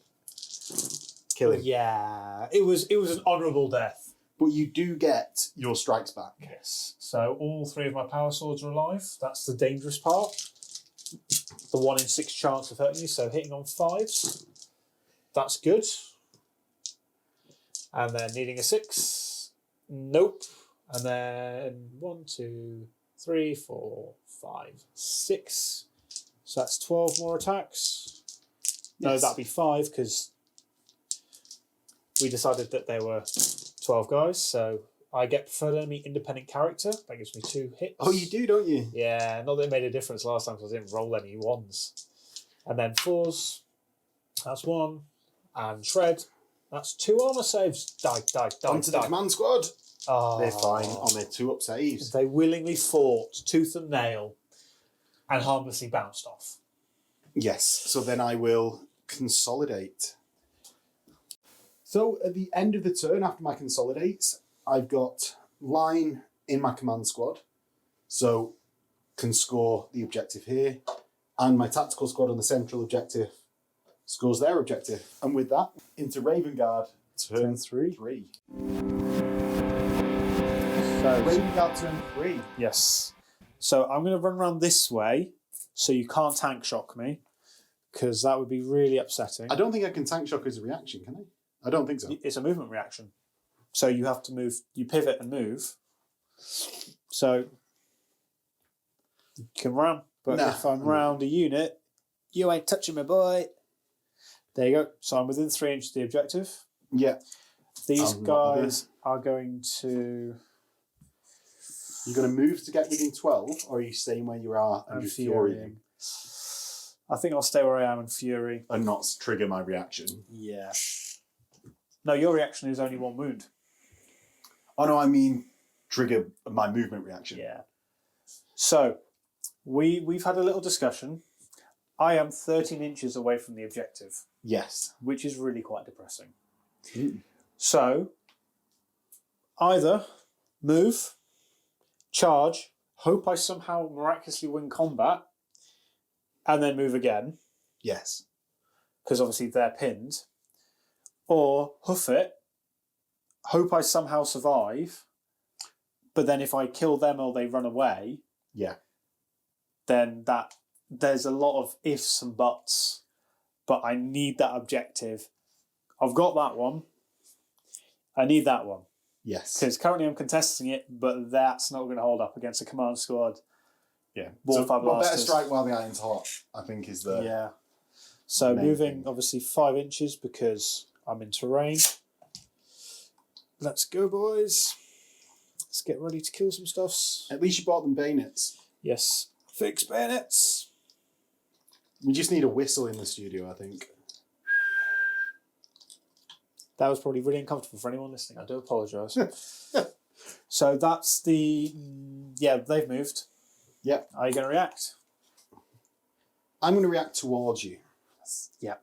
Kill him. Yeah, it was an honourable death. But you do get your strikes back. Yes. So all 3 of my power swords are alive. That's the dangerous part. The 1 in 6 chance of hurting you. So hitting on 5s. That's good. And then needing a 6. Nope. And then 1, 2, 3, 4, 5, 6. So that's 12 more attacks. No, Yes. that'd be 5 because we decided that there were 12 guys. So I get preferred enemy independent character. That gives me 2 hits. Oh, you do, don't you? Yeah, not that it made a difference last time because I didn't roll any 1s. And then 4s. That's 1. And shred. That's 2 armor saves. Die. Onto the command squad. Oh, They're fine on their 2-up saves. They willingly fought tooth and nail and harmlessly bounced off. Yes. So then I will consolidate. So at the end of the turn, after my consolidates, I've got line in my command squad. So can score the objective here. And my tactical squad on the central objective scores their objective. And with that, into Raven Guard, turn 3. So, Raven Guard turn 3. yes. So I'm going to run around this way so you can't tank shock me because that would be really upsetting. I don't think I can tank shock as a reaction, can I? I don't think so. It's a movement reaction. So you have to move, you pivot and move. So you can run, but Nah. if I'm round a unit, you ain't touching me, boy. There you go. So I'm within 3 inches of the objective. Yeah. These I'm not within. guys are going to... You're going to move to get within 12, or are you staying where you are and just furying I think I'll stay where I am and fury. and not trigger my reaction? Yeah. No, your reaction is only 1 wound. Oh no, I mean trigger my movement reaction. Yeah. So we've had a little discussion. I am 13 inches away from the objective, Yes. which is really quite depressing. Mm. So either move, charge, hope I somehow miraculously win combat, and then move again, Yes. because obviously they're pinned, or hoof it, hope I somehow survive, but then if I kill them or they run away, Yeah. then there's a lot of ifs and buts, but I need that objective. I've got that one. I need that one. Yes. Because currently I'm contesting it, but that's not going to hold up against a command squad. Yeah. Wall So, five well, better blasters. strike while the iron's hot, I think is the... Yeah. So main moving thing. obviously 5 inches because I'm in terrain. Let's go, boys. Let's get ready to kill some stuffs. At least you bought them bayonets. Yes. Fix bayonets. We just need a whistle in the studio, I think. That was probably really uncomfortable for anyone listening. I do apologise. So that's the... Yeah, they've moved. Yeah. Are you going to react? I'm going to react towards you. Yeah.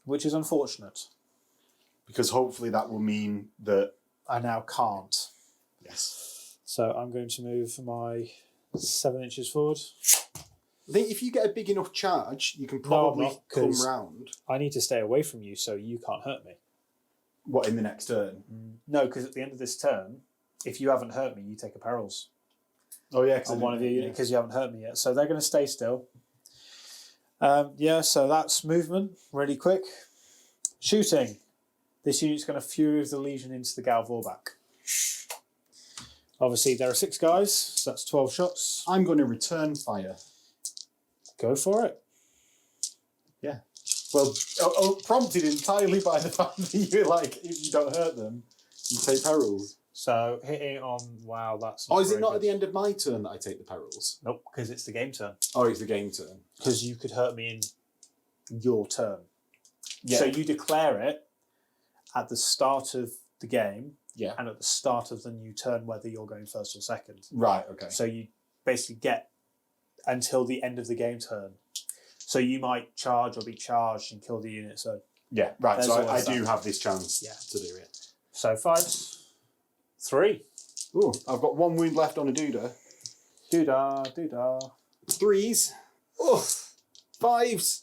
Which is unfortunate. Because hopefully that will mean that... I now can't. Yes. So I'm going to move my 7 inches forward. I think if you get a big enough charge, you can No, I'm probably not, come 'cause- round. I need to stay away from you so you can't hurt me. What, in the next turn? No, because at the end of this turn, if you haven't hurt me, you take a perils Oh, yeah. on one of your units because you haven't hurt me yet. So they're going to stay still. Yeah, so that's movement, really quick. Shooting. This unit's going to Fury of the Legion into the Gal Vorbak. Obviously, there are 6 guys, so that's 12 shots. I'm going to return fire. Go for it. Yeah. Well, prompted entirely by the fact that you're like, if you don't hurt them, you take perils. So hitting on, wow, that's Oh, is it very not good. at the end of my turn that I take the perils? Nope, because it's the game turn. Oh, it's the game turn. Because you could hurt me in your turn. Yeah. So you declare it, at the start of the game Yeah. and at the start of the new turn, whether you're going first or second. Right, okay. So you basically get until the end of the game turn. So you might charge or be charged and kill the unit. So Yeah, right. There's So I always do that. have this chance Yeah. to do it. So 5s. 3. Ooh, I've got 1 wound left on a Doodah. Doodah, doodah. 3s. Oh, 5s.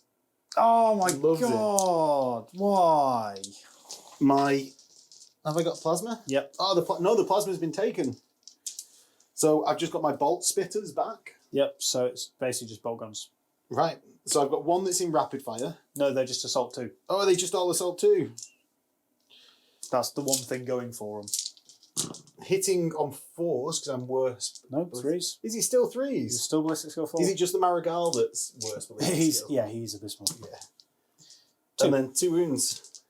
Oh my Loves it. god! Why? Have I got plasma? Yep. Oh, the plasma's been taken. So I've just got my bolt spitters back. Yep. So it's basically just bolt guns. Right. So I've got one that's in rapid fire. No, they're just assault 2. Oh, are they just all assault too? That's the one thing going for them. Hitting on 4s because I'm worse. No, 3s. Is he still He's 3s? still ballistic skill 4. Is it just the Marigal that's worse? ballistic He's skill? he's abysmal. Yeah. 2. And then 2 wounds.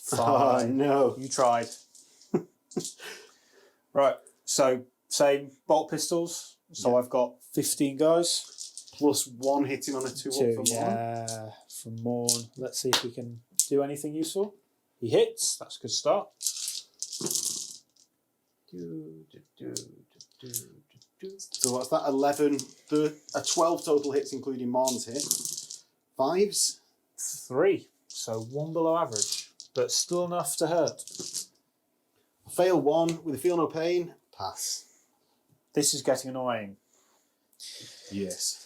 5. Oh, no. You tried. Right. So same bolt pistols. So Yeah. I've got 15 guys. Plus 1 hitting on a 2 up 2. from 1. Yeah. From Morn. Let's see if we can do anything useful. He hits. That's a good start. So what's that? 11. A 12 total hits, including Morn's hit. 5s. 3. So 1 below average, but still enough to hurt. Fail 1 with a feel no pain. Pass. This is getting annoying. Yes.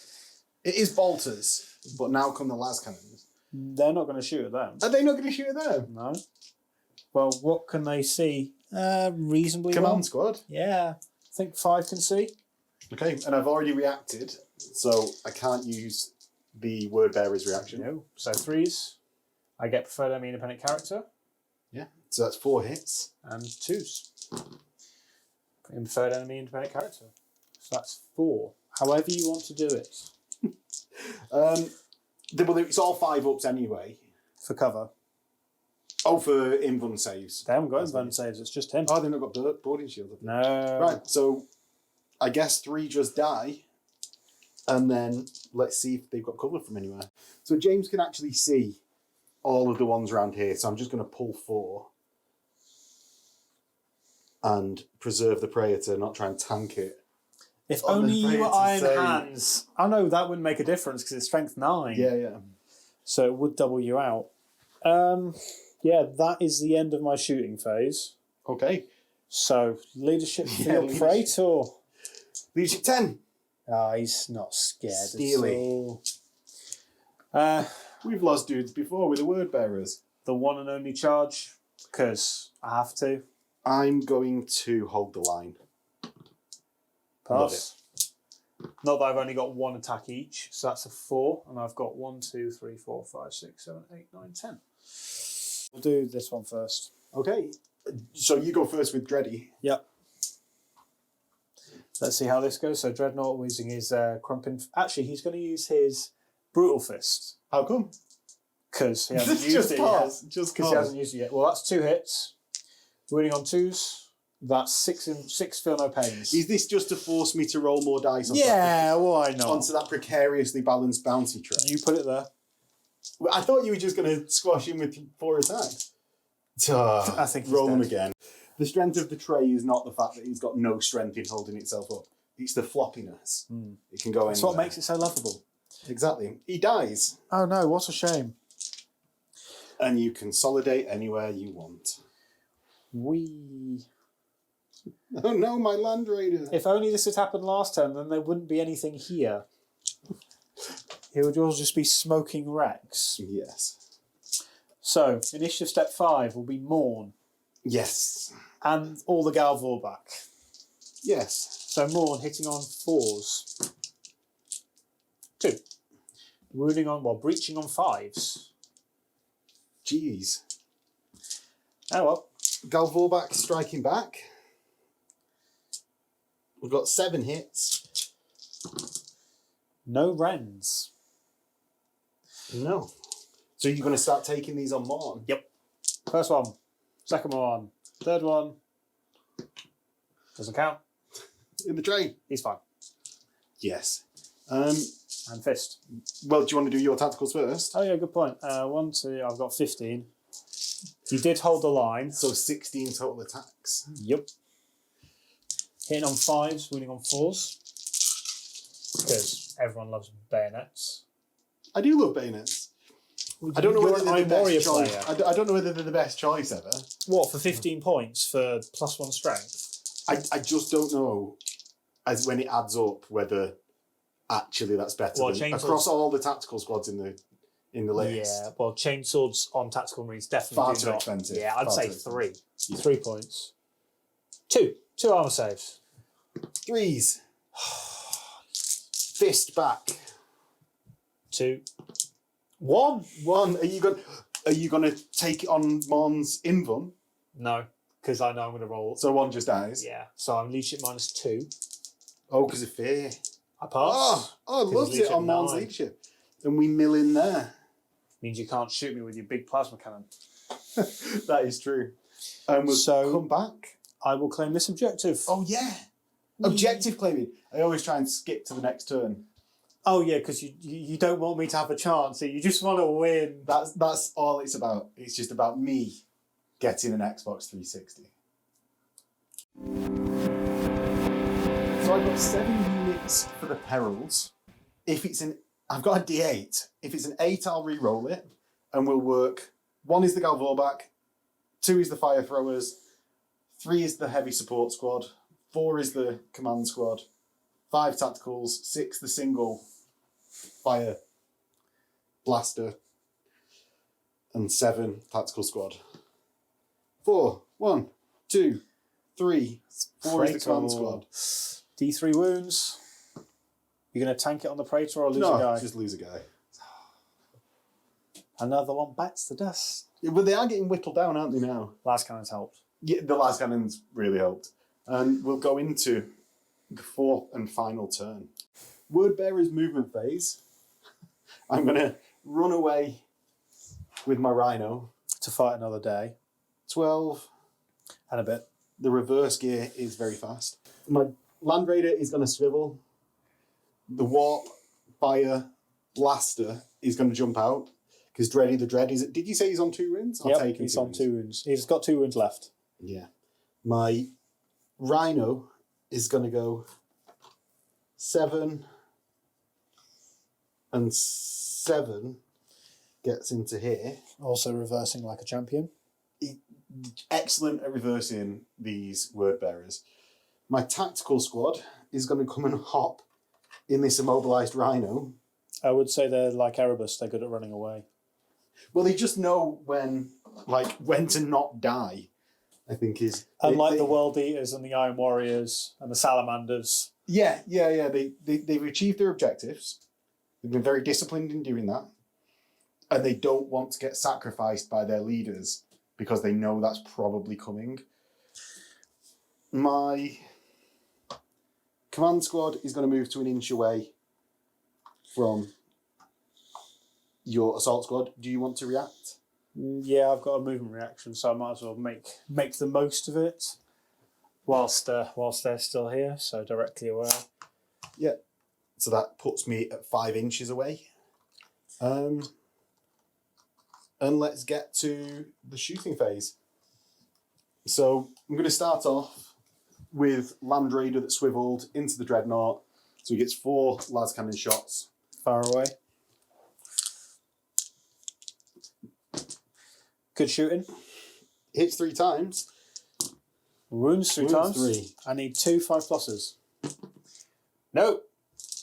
It is bolters, but now come the las cannons. They're not going to shoot at them. Are they not going to shoot at them? No. Well, what can they see? Reasonably well. Command squad. Yeah. I think 5 can see. Okay, and I've already reacted, so I can't use the word bearer's reaction. No. So 3s. I get preferred enemy independent character. Yeah, so that's 4 hits. And 2s. Preferred enemy independent character. So that's 4. However you want to do it. Well, it's all 5 ups anyway. For cover. Oh, for invuln saves. They haven't got That's invuln nice. saves, it's just him. Oh, they've not got boarding shield. have they? No. Right, so I guess 3 just die, and then let's see if they've got cover from anywhere. So James can actually see all of the ones around here, so I'm just going to pull 4 and preserve the Praetor, not try and tank it. If Oh, only the you were Praetor Iron save. Hands. I know that wouldn't make a difference because it's strength 9. Yeah. So it would double you out. Yeah, that is the end of my shooting phase. Okay. So leadership Yeah, field leadership. Praetor. Leadership 10. Ah, he's not scared Steely. at all. We've lost dudes before with the word bearers. The one and only charge, because I have to. I'm going to hold the line. Pass. Not that I've only got 1 attack each, so that's a 4, and I've got 1, 2, 3, 4, 5, 6, 7, 8, 9, 10. We'll do this one first. Okay. So you go first with Dreddy. Yep. Let's see how this goes. So Dreadnought using his Crumpin. Actually, he's going to use his Brutal Fist How come? because he hasn't used Just it pause. yet. Just Because he hasn't used it yet. Well, that's 2 hits. Winning on 2s. That's 6 feel no pains. Is this just to force me to roll more dice on Yeah, why not? onto that precariously balanced bounty tray? You put it there. I thought you were just going to squash him with 4 attacks. I think he's roll him dead. again. The strength of the tray is not the fact that he's got no strength in holding itself up. It's the floppiness. It can go anywhere. That's what makes it so lovable. Exactly. He dies, Oh no, what a shame. and you consolidate anywhere you want. Oh no, my Land Raider! If only this had happened last turn, then there wouldn't be anything here. It would all just be smoking wrecks. Yes. So, initiative step 5 will be Morn Yes. and all the Galvor back. Yes. So Morn hitting on 4s. 2. Breaching on 5s. Jeez. Oh well. Galvorback striking back. We've got 7 hits. No Wrens. No. So you're going to start taking these on Morn? Yep. First one. Second one. Third one. Doesn't count. In the train? He's fine. Yes. And fist. Well, do you want to do your tacticals first? Oh yeah, good point. 1, 2, I've got 15. You did hold the line. So 16 total attacks. Yep. Hitting on 5s, wounding on 4s. Because everyone loves bayonets. I do love bayonets. I don't know You're whether an they're the Iron Warrior best choice. player. I don't know whether they're the best choice ever. What, for 15 points for +1 strength? I just don't know, as when it adds up, whether actually that's better Well, than, chainsaws- across all the tactical squads in the list. Yeah, well, chainswords on tactical marines definitely Far do too not. expensive. Yeah, I'd Far say too 3. expensive. 3 points. 2 armor saves. 3s. Fist back. 2. 1. 1. Are you gonna take it on Mon's Invuln? No, because I know I'm going to roll. So 1 just dies. Yeah, so I'm leadership -2. Oh, because of fear. I pass. Oh, I loved it leadership on Mon's 9. leadership. And we mill in there. Means you can't shoot me with your big plasma cannon. That is true. And we'll So- come back. I will claim this objective. Oh, yeah. Objective claiming. I always try and skip to the next turn. Oh yeah, because you don't want me to have a chance. You just want to win. That's all it's about. It's just about me getting an Xbox 360. So I've got 7 units for the perils. I've got a D8. If it's an 8, I'll re-roll it, and we'll work. 1 is the Galvorback, 2 is the Fire Throwers, 3 is the Heavy Support Squad, 4 is the Command Squad, 5 Tacticals, 6 the single Fire Blaster, and 7 Tactical Squad. 4, 1, 2, 3, 4 is the Command Squad. D3 wounds. You're going to tank it on the Praetor or lose a guy? Just lose a guy. Another one bites the dust. Yeah, but they are getting whittled down, aren't they now? Last cannon's helped. Yeah, the last cannon's really helped. And we'll go into the 4th and final turn. Wordbearer's movement phase. I'm going to run away with my Rhino. To fight another day. 12. And a bit. The reverse gear is very fast. My Land Raider is going to swivel. The Warp Fire Blaster is going to jump out. Because Dreddy the Dread is... Did you say he's on 2 wounds? I'll take him. He's on 2 wounds. He's got 2 wounds left. Yeah. My Rhino is going to go 7 and 7 gets into here. Also reversing like a champion. Excellent at reversing these word bearers. My tactical squad is going to come and hop in this immobilized Rhino. I would say they're like Erebus. They're good at running away. Well, they just know when to not die, I think is... Unlike the World Eaters and the Iron Warriors and the Salamanders. Yeah. They've achieved their objectives. They've been very disciplined in doing that. And they don't want to get sacrificed by their leaders because they know that's probably coming. My command squad is going to move to an inch away from your assault squad. Do you want to react? Yeah, I've got a movement reaction, so I might as well make the most of it whilst they're still here, so directly aware. Yeah. So that puts me at 5 inches away. And let's get to the shooting phase. So I'm going to start off with Land Raider that swiveled into the Dreadnought. So he gets 4 las cannon shots. Far away. Good shooting. Hits 3 times. Wounds 3 times. 3. I need 2 5+. No.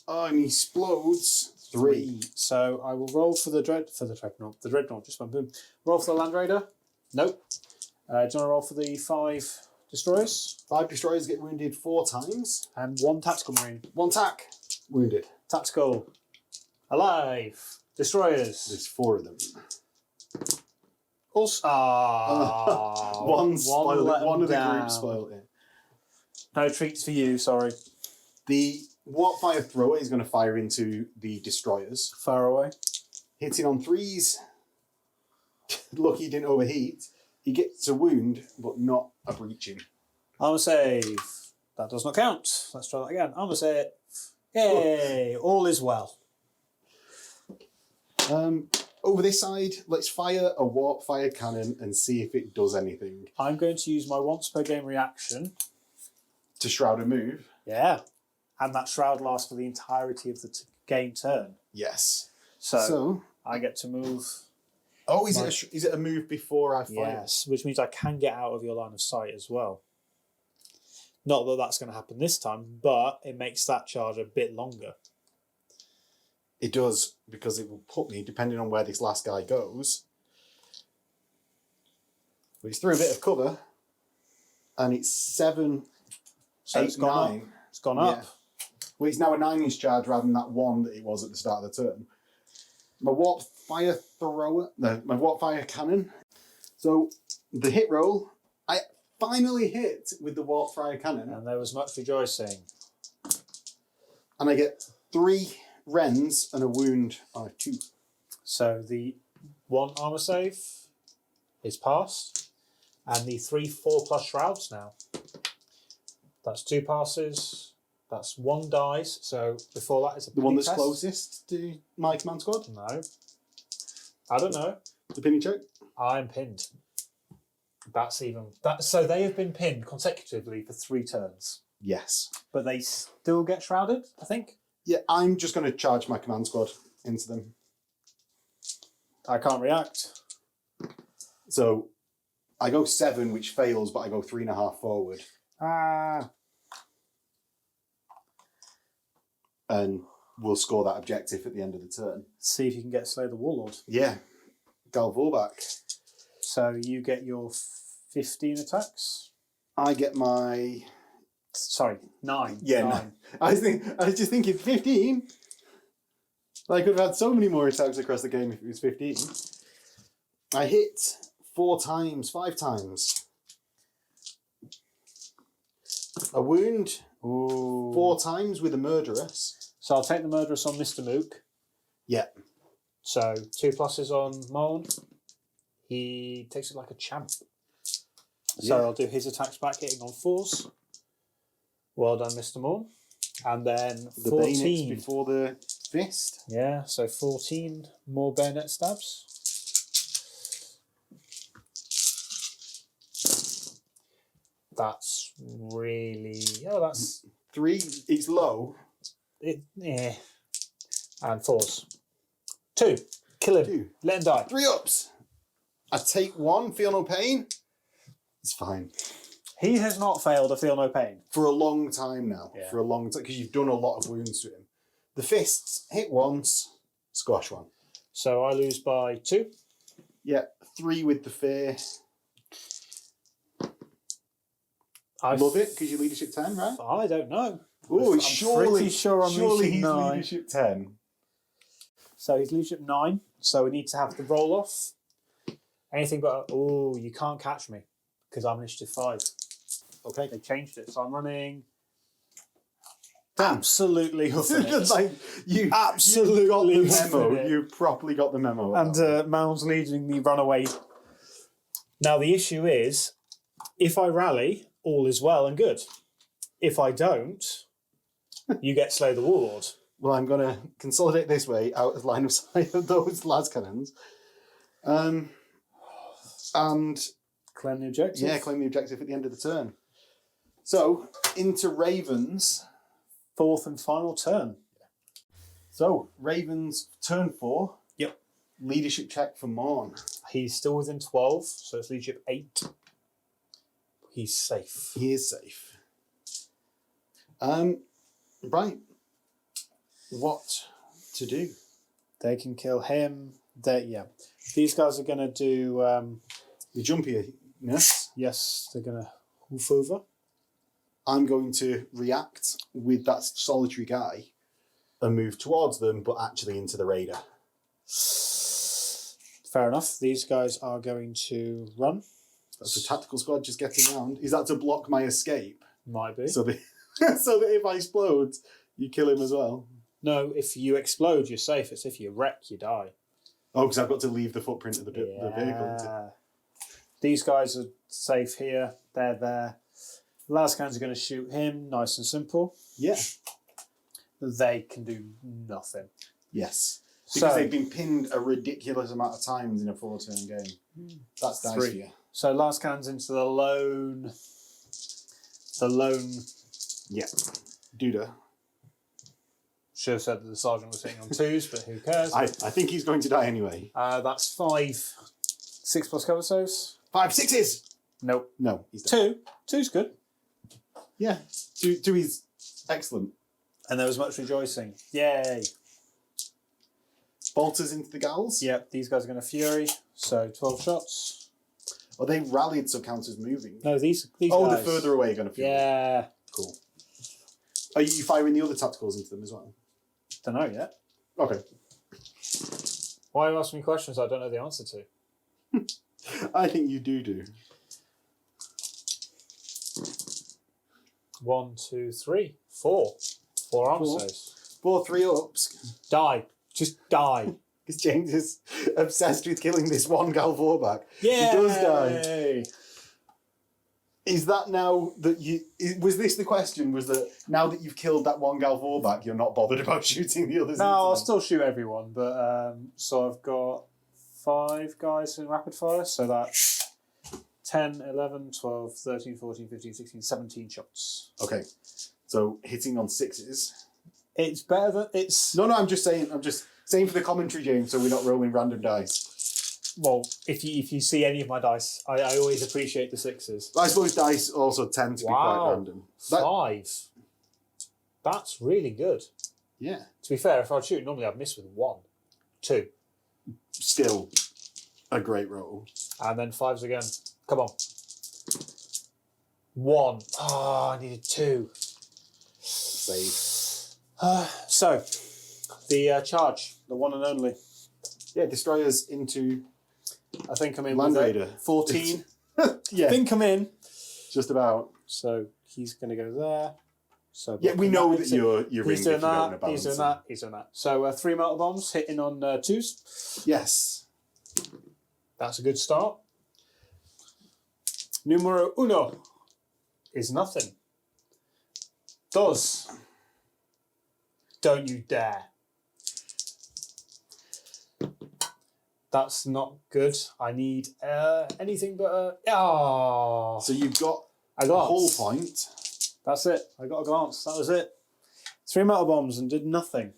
Oh, and he explodes 3. So I will roll for the Dreadnought. The Dreadnought just went boom. Roll for the Land Raider. Nope. Do you want to roll for the 5 destroyers? 5 destroyers get wounded 4 times. And 1 tactical marine. 1 tack. Wounded. Tactical. Alive. Destroyers. There's 4 of them. Also, One spoiled it. One of the down. group spoiled it. No treats for you, sorry. The Warp Fire Thrower is going to fire into the destroyers. Far away. Hitting on 3s. Lucky he didn't overheat. He gets a wound, but not a breaching. Armor save. That does not count. Let's try that again. Armor save. Yay! All is well. over this side, let's fire a warp fire cannon and see if it does anything. I'm going to use my once per game reaction. To shroud a move? Yeah. And that shroud lasts for the entirety of the game turn. Yes. So I get to move. Oh, is it a move before I fire? Yes, which means I can get out of your line of sight as well. Not that that's going to happen this time, but it makes that charge a bit longer. It does, because it will put me, depending on where this last guy goes. But it's through a bit of cover, and it's 7, So 8, it's gone 9. up. It's gone up. Yeah. Well, it's now a 9-inch charge rather than that 1 that it was at the start of the turn. My warp fire my warp fire cannon. So the hit roll, I finally hit with the warp fire cannon. And there was much rejoicing. And I get 3 rends and a wound on a 2. So the 1 armor save is passed, and the 3 4+ shrouds now. That's 2 passes. That's 1 dice. So before that is a The one penny that's test. closest to my command squad? No. I don't know. The pinny check? I'm pinned. So they have been pinned consecutively for 3 turns. Yes. But they still get shrouded, I think. Yeah, I'm just going to charge my command squad into them. I can't react. So I go 7, which fails, but I go 3.5 forward. And we'll score that objective at the end of the turn. See if you can get Slay the Warlord. Yeah. Galvor back. So you get your 15 attacks. I get my... Sorry, 9. Yeah, 9. I was just thinking 15. I could have had so many more attacks across the game if it was 15. I hit 4 times, 5 times. A wound. Ooh. 4 times with a murderous. So I'll take the Murderous on Mr. Mook. Yeah. So 2 pluses on Moan. He takes it like a champ. So Yeah. I'll do his attacks back, hitting on 4s. Well done, Mr. Moore. And then The 14. bayonets before the fist. Yeah, so 14 more bayonet stabs. That's really... Oh, that's... 3, it's low. Yeah. And 4s. 2. Kill him. 2. Let him die. 3 ups. I take 1, feel no pain. It's fine. He has not failed to feel no pain. For a long time now. Yeah. For a long time, because you've done a lot of wounds to him. The fists, hit once, squash 1. So I lose by 2. Yeah, 3 with the fear. I Love it, because you're leadership 10, right? I don't know. Oh, I'm surely, pretty sure I'm surely leadership he's 9. leadership 10. So he's leadership 9. So we need to have the roll off. Anything but, oh, you can't catch me because I'm initiative 5. Okay. They changed it. So I'm running absolutely huffing it. Like, you Absolutely got the huffing memo. it. You properly got the memo. And Mound's leading the runaway. Now the issue is, if I rally, all is well and good. If I don't, you get Slay the Warlord. Well, I'm going to consolidate this way out of line of sight of those las cannons. And Claim the objective. yeah, claim the objective at the end of the turn. So, into Ravens. 4th and final turn. So, Ravens, turn 4. Yep. Leadership check for Morn. He's still within 12, so it's leadership 8. He's safe. He is safe. Right. What to do? They can kill him. These guys are going to do... The jumpiness. yes, they're going to hoof over. I'm going to react with that solitary guy and move towards them, but actually into the raider. Fair enough. These guys are going to run. That's a tactical squad just getting around. Is that to block my escape? Might be. So that if I explode, you kill him as well? No, if you explode, you're safe. It's if you wreck, you die. Oh, because I've got to leave the footprint of the vehicle. Yeah. These guys are safe here. They're there. Lascans are going to shoot him. Nice and simple. Yeah. They can do nothing. Yes. Because they've been pinned a ridiculous amount of times in a 4-turn game. That's dice for you. So last cannon's into the lone. The lone. Yeah. Duda. Should have said that the sergeant was sitting on 2s, but who cares? I think he's going to die anyway. That's 5. 6 plus cover saves. 5 6s! Nope. No, he's dead. 2. 2's good. Yeah. 2 is excellent. And there was much rejoicing. Yay. Bolters into the gals. Yep, these guys are going to Fury. So 12 shots. Well, they rallied, so counts as moving. No, these Oh, guys. the further away you're going to Fury. Yeah. Cool. Are you firing the other tacticals into them as well? Don't know yet. Okay. Why are you asking me questions I don't know the answer to? I think you do. 1, 2, 3, 4. 4 arm 4. saves. 4 3-ups. Die. Just die. Because James is obsessed with killing this one gal back. Yeah. He does die. Is that now that you... Was this the question? Was that now that you've killed that one gal back, you're not bothered about shooting the others? No, into I'll them? still shoot everyone, but so I've got 5 guys in rapid fire, so that's 10, 11, 12, 13, 14, 15, 16, 17 shots. Okay. So hitting on 6s. It's better than... It's... No, I'm just saying for the commentary, James, so we're not rolling random dice. Well, if you see any of my dice, I always appreciate the 6s. I suppose dice also tend to be quite random. 5. That's really good. Yeah. To be fair, if I'd shoot, normally I'd miss with 1. 2. Still a great roll. And then 5s again. Come on. 1. Oh, I needed 2. Save. So, the charge, the one and only. Yeah, destroyers into I think I'm in Land with Raider. 14. Yeah. I think I'm in. Just about. So he's going to go there. So Yeah, we know that you're He's ringed if doing you don't want to that. balance He's doing it. that. He's doing that. So 3 melter bombs hitting on 2s. Yes. That's a good start. Numero uno is nothing. Dos. Don't you dare. That's not good. I need anything but So you've got I a got whole point. That's it. I got a glance. That was it. 3 metal bombs and did nothing.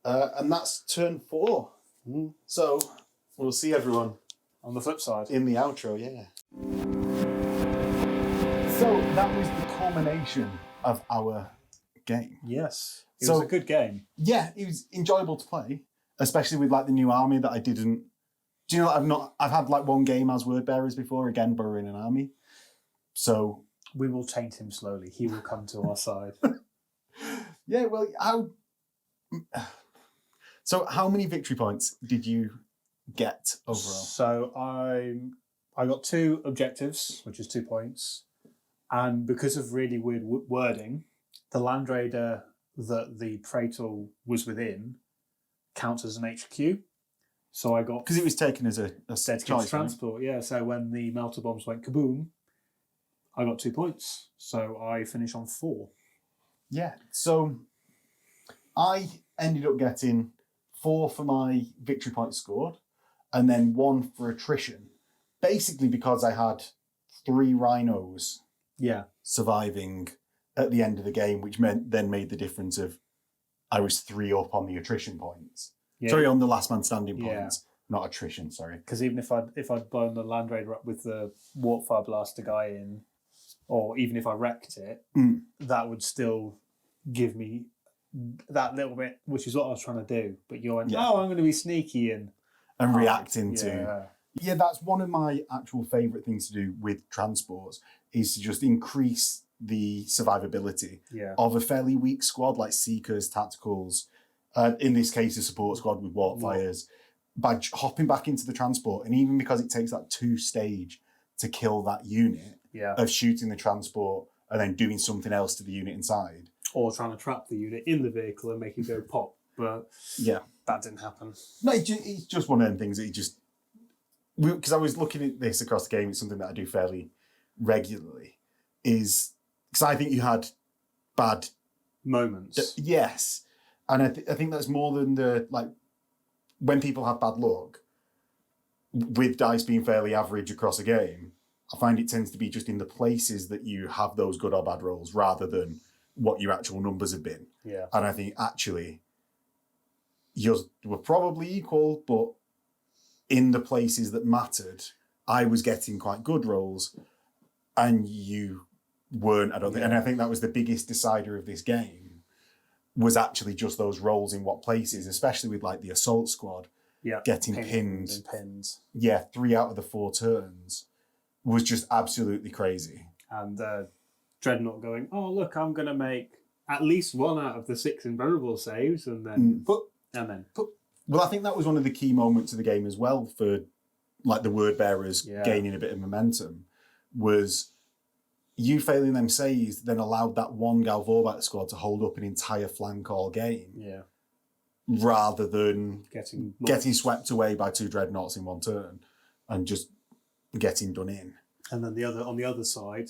And that's turn 4. So we'll see everyone On the flip side. in the outro, yeah. So that was the culmination of our game. Yes. It So- was a good game. Yeah, it was enjoyable to play, especially with like the new army that I didn't. Do you know I've had like one game as word bearers before, again burrowing an army. So We will taint him slowly. He will come to our side. yeah, well, how many victory points did you get overall? So I got 2 objectives, which is 2 points. And because of really weird wording, the Land Raider that the Praetor was within counts as an HQ. So I got Because it was taken as a dedicated choice, right? transport. Yeah, so when the melter bombs went kaboom, I got 2 points. So I finish on 4. Yeah, so I ended up getting 4 for my victory points scored, and then 1 for attrition. Basically because I had 3 rhinos Yeah. surviving at the end of the game, which then made the difference of I was 3 up on the attrition points. Yeah. Sorry, on the last man standing Yeah. points, not attrition. Sorry. Because even if I'd blown the Land Raider up with the Warpfire Blaster guy in, or even if I wrecked it, that would still give me that little bit, which is what I was trying to do. But you're like, I'm going to be sneaky and reacting to. Yeah. Yeah, that's one of my actual favourite things to do with transports is to just increase the survivability Yeah. of a fairly weak squad like Seekers, Tacticals, in this case a support squad with Warpfires, by hopping back into the transport, and even because it takes that 2 stage to kill that unit of shooting the transport and then doing something else to the unit inside. Or trying to trap the unit in the vehicle and make it go pop. But that didn't happen. No, it's just one of them things that you just... Because I was looking at this across the game, it's something that I do fairly regularly, is... Because I think you had bad... Moments. Yes. And I think that's more than the when people have bad luck, with dice being fairly average across a game, I find it tends to be just in the places that you have those good or bad rolls rather than what your actual numbers have been. Yeah. And I think actually yours were probably equal, but in the places that mattered, I was getting quite good rolls and you weren't, I don't think. And I think that was the biggest decider of this game, was actually just those rolls in what places, especially with like the assault squad getting pinned. And pins. Yeah, 3 out of the 4 turns was just absolutely crazy. And Dreadnought going, oh, look, I'm going to make at least 1 out of the 6 invulnerable saves, and then Well, I think that was one of the key moments of the game as well for like the word bearers gaining a bit of momentum, was you failing them saves then allowed that one Gal Vorback squad to hold up an entire flank all game. Yeah. Rather than getting swept away by 2 dreadnoughts in 1 turn and just getting done in. And then on the other side,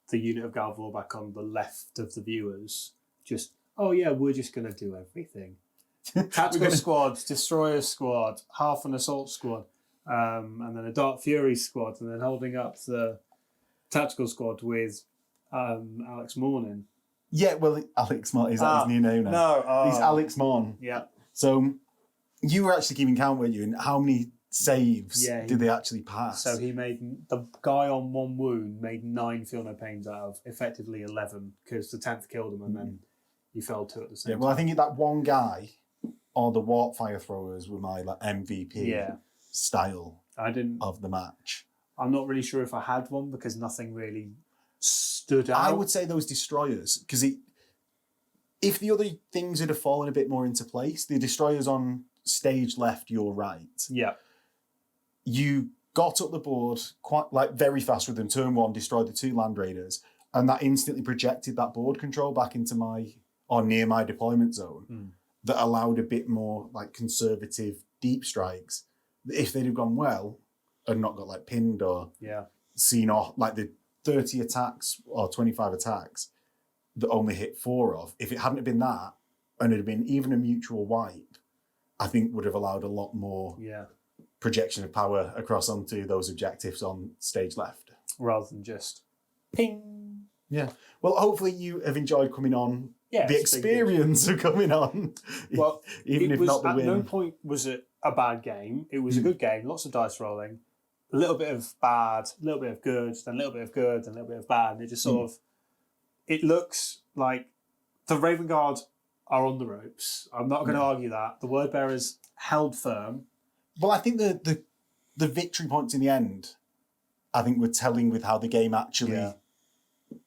the unit of Gal Vorback on the left of the viewers just, oh yeah, we're just going to do everything. Tactical squad, destroyer squad, half an assault squad, and then a Dark Fury squad, and then holding up the tactical squad with Alex Morning. Yeah, well, Alex Morn, is that his new name now? No. He's Alex Morn. Yeah. So you were actually keeping count, weren't you? And how many saves did they actually pass? So he made, the guy on 1 wound made 9 feel no pains out of effectively 11, because the 10th killed him and then you fell 2 at the same time. Well, I think that one guy, or the warp fire throwers, were my like MVP style of the match. I'm not really sure if I had one because nothing really stood out. I would say those destroyers, because if the other things had fallen a bit more into place, the destroyers on stage left, your right. Yeah. You got up the board quite like very fast with them. Turn 1, destroyed the 2 land raiders, and that instantly projected that board control back into near my deployment zone. That allowed a bit more like conservative deep strikes. If they'd have gone well and not got like pinned or seen off, like the 30 attacks or 25 attacks that only hit 4 of, if it hadn't have been that and it had been even a mutual wipe, I think would have allowed a lot more projection of power across onto those objectives on stage left. Rather than just ping. Yeah. Well, hopefully you have enjoyed coming on. Yeah, the experience of coming on. Well, even if not the win. At no point was it a bad game. It was a good game, lots of dice rolling, a little bit of bad, a little bit of good, then a little bit of good, then a little bit of bad. And it just sort of, it looks like the Raven Guard are on the ropes. I'm not going to argue that. The word bearers held firm. Well, I think the victory points in the end, I think were telling with how the game actually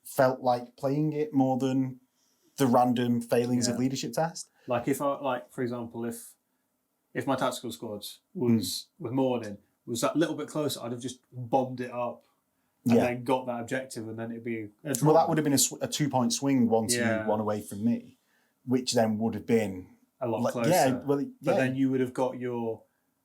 felt like playing it more than the random failings of leadership test. Like for example, if my tactical squad was with Morning was that little bit closer, I'd have just bombed it up and then got that objective, and then it'd be a draw. Well, that would have been a 2-point swing, 1 to you, 1 away from me, which then would have been a lot closer. But then you would have got your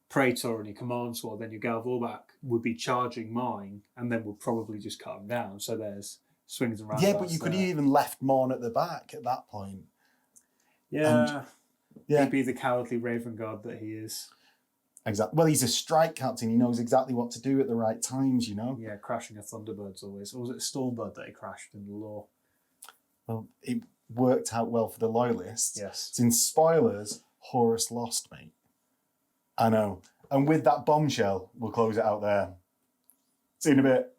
Praetor and your command squad, then your Gal Vorback would be charging mine, and then would probably just cut them down. So there's swings and roundabouts. Yeah, but you could have even left Morn at the back at that point. Yeah. He'd be the cowardly Raven Guard that he is. Exactly. Well, he's a strike captain. He knows exactly what to do at the right times, you know? Yeah, crashing a Thunderbird's always. Or was it a Stormbird that he crashed in the lore? Well, it worked out well for the loyalists. Yes. Since spoilers, Horus lost, mate. I know. And with that bombshell, we'll close it out there. See you in a bit.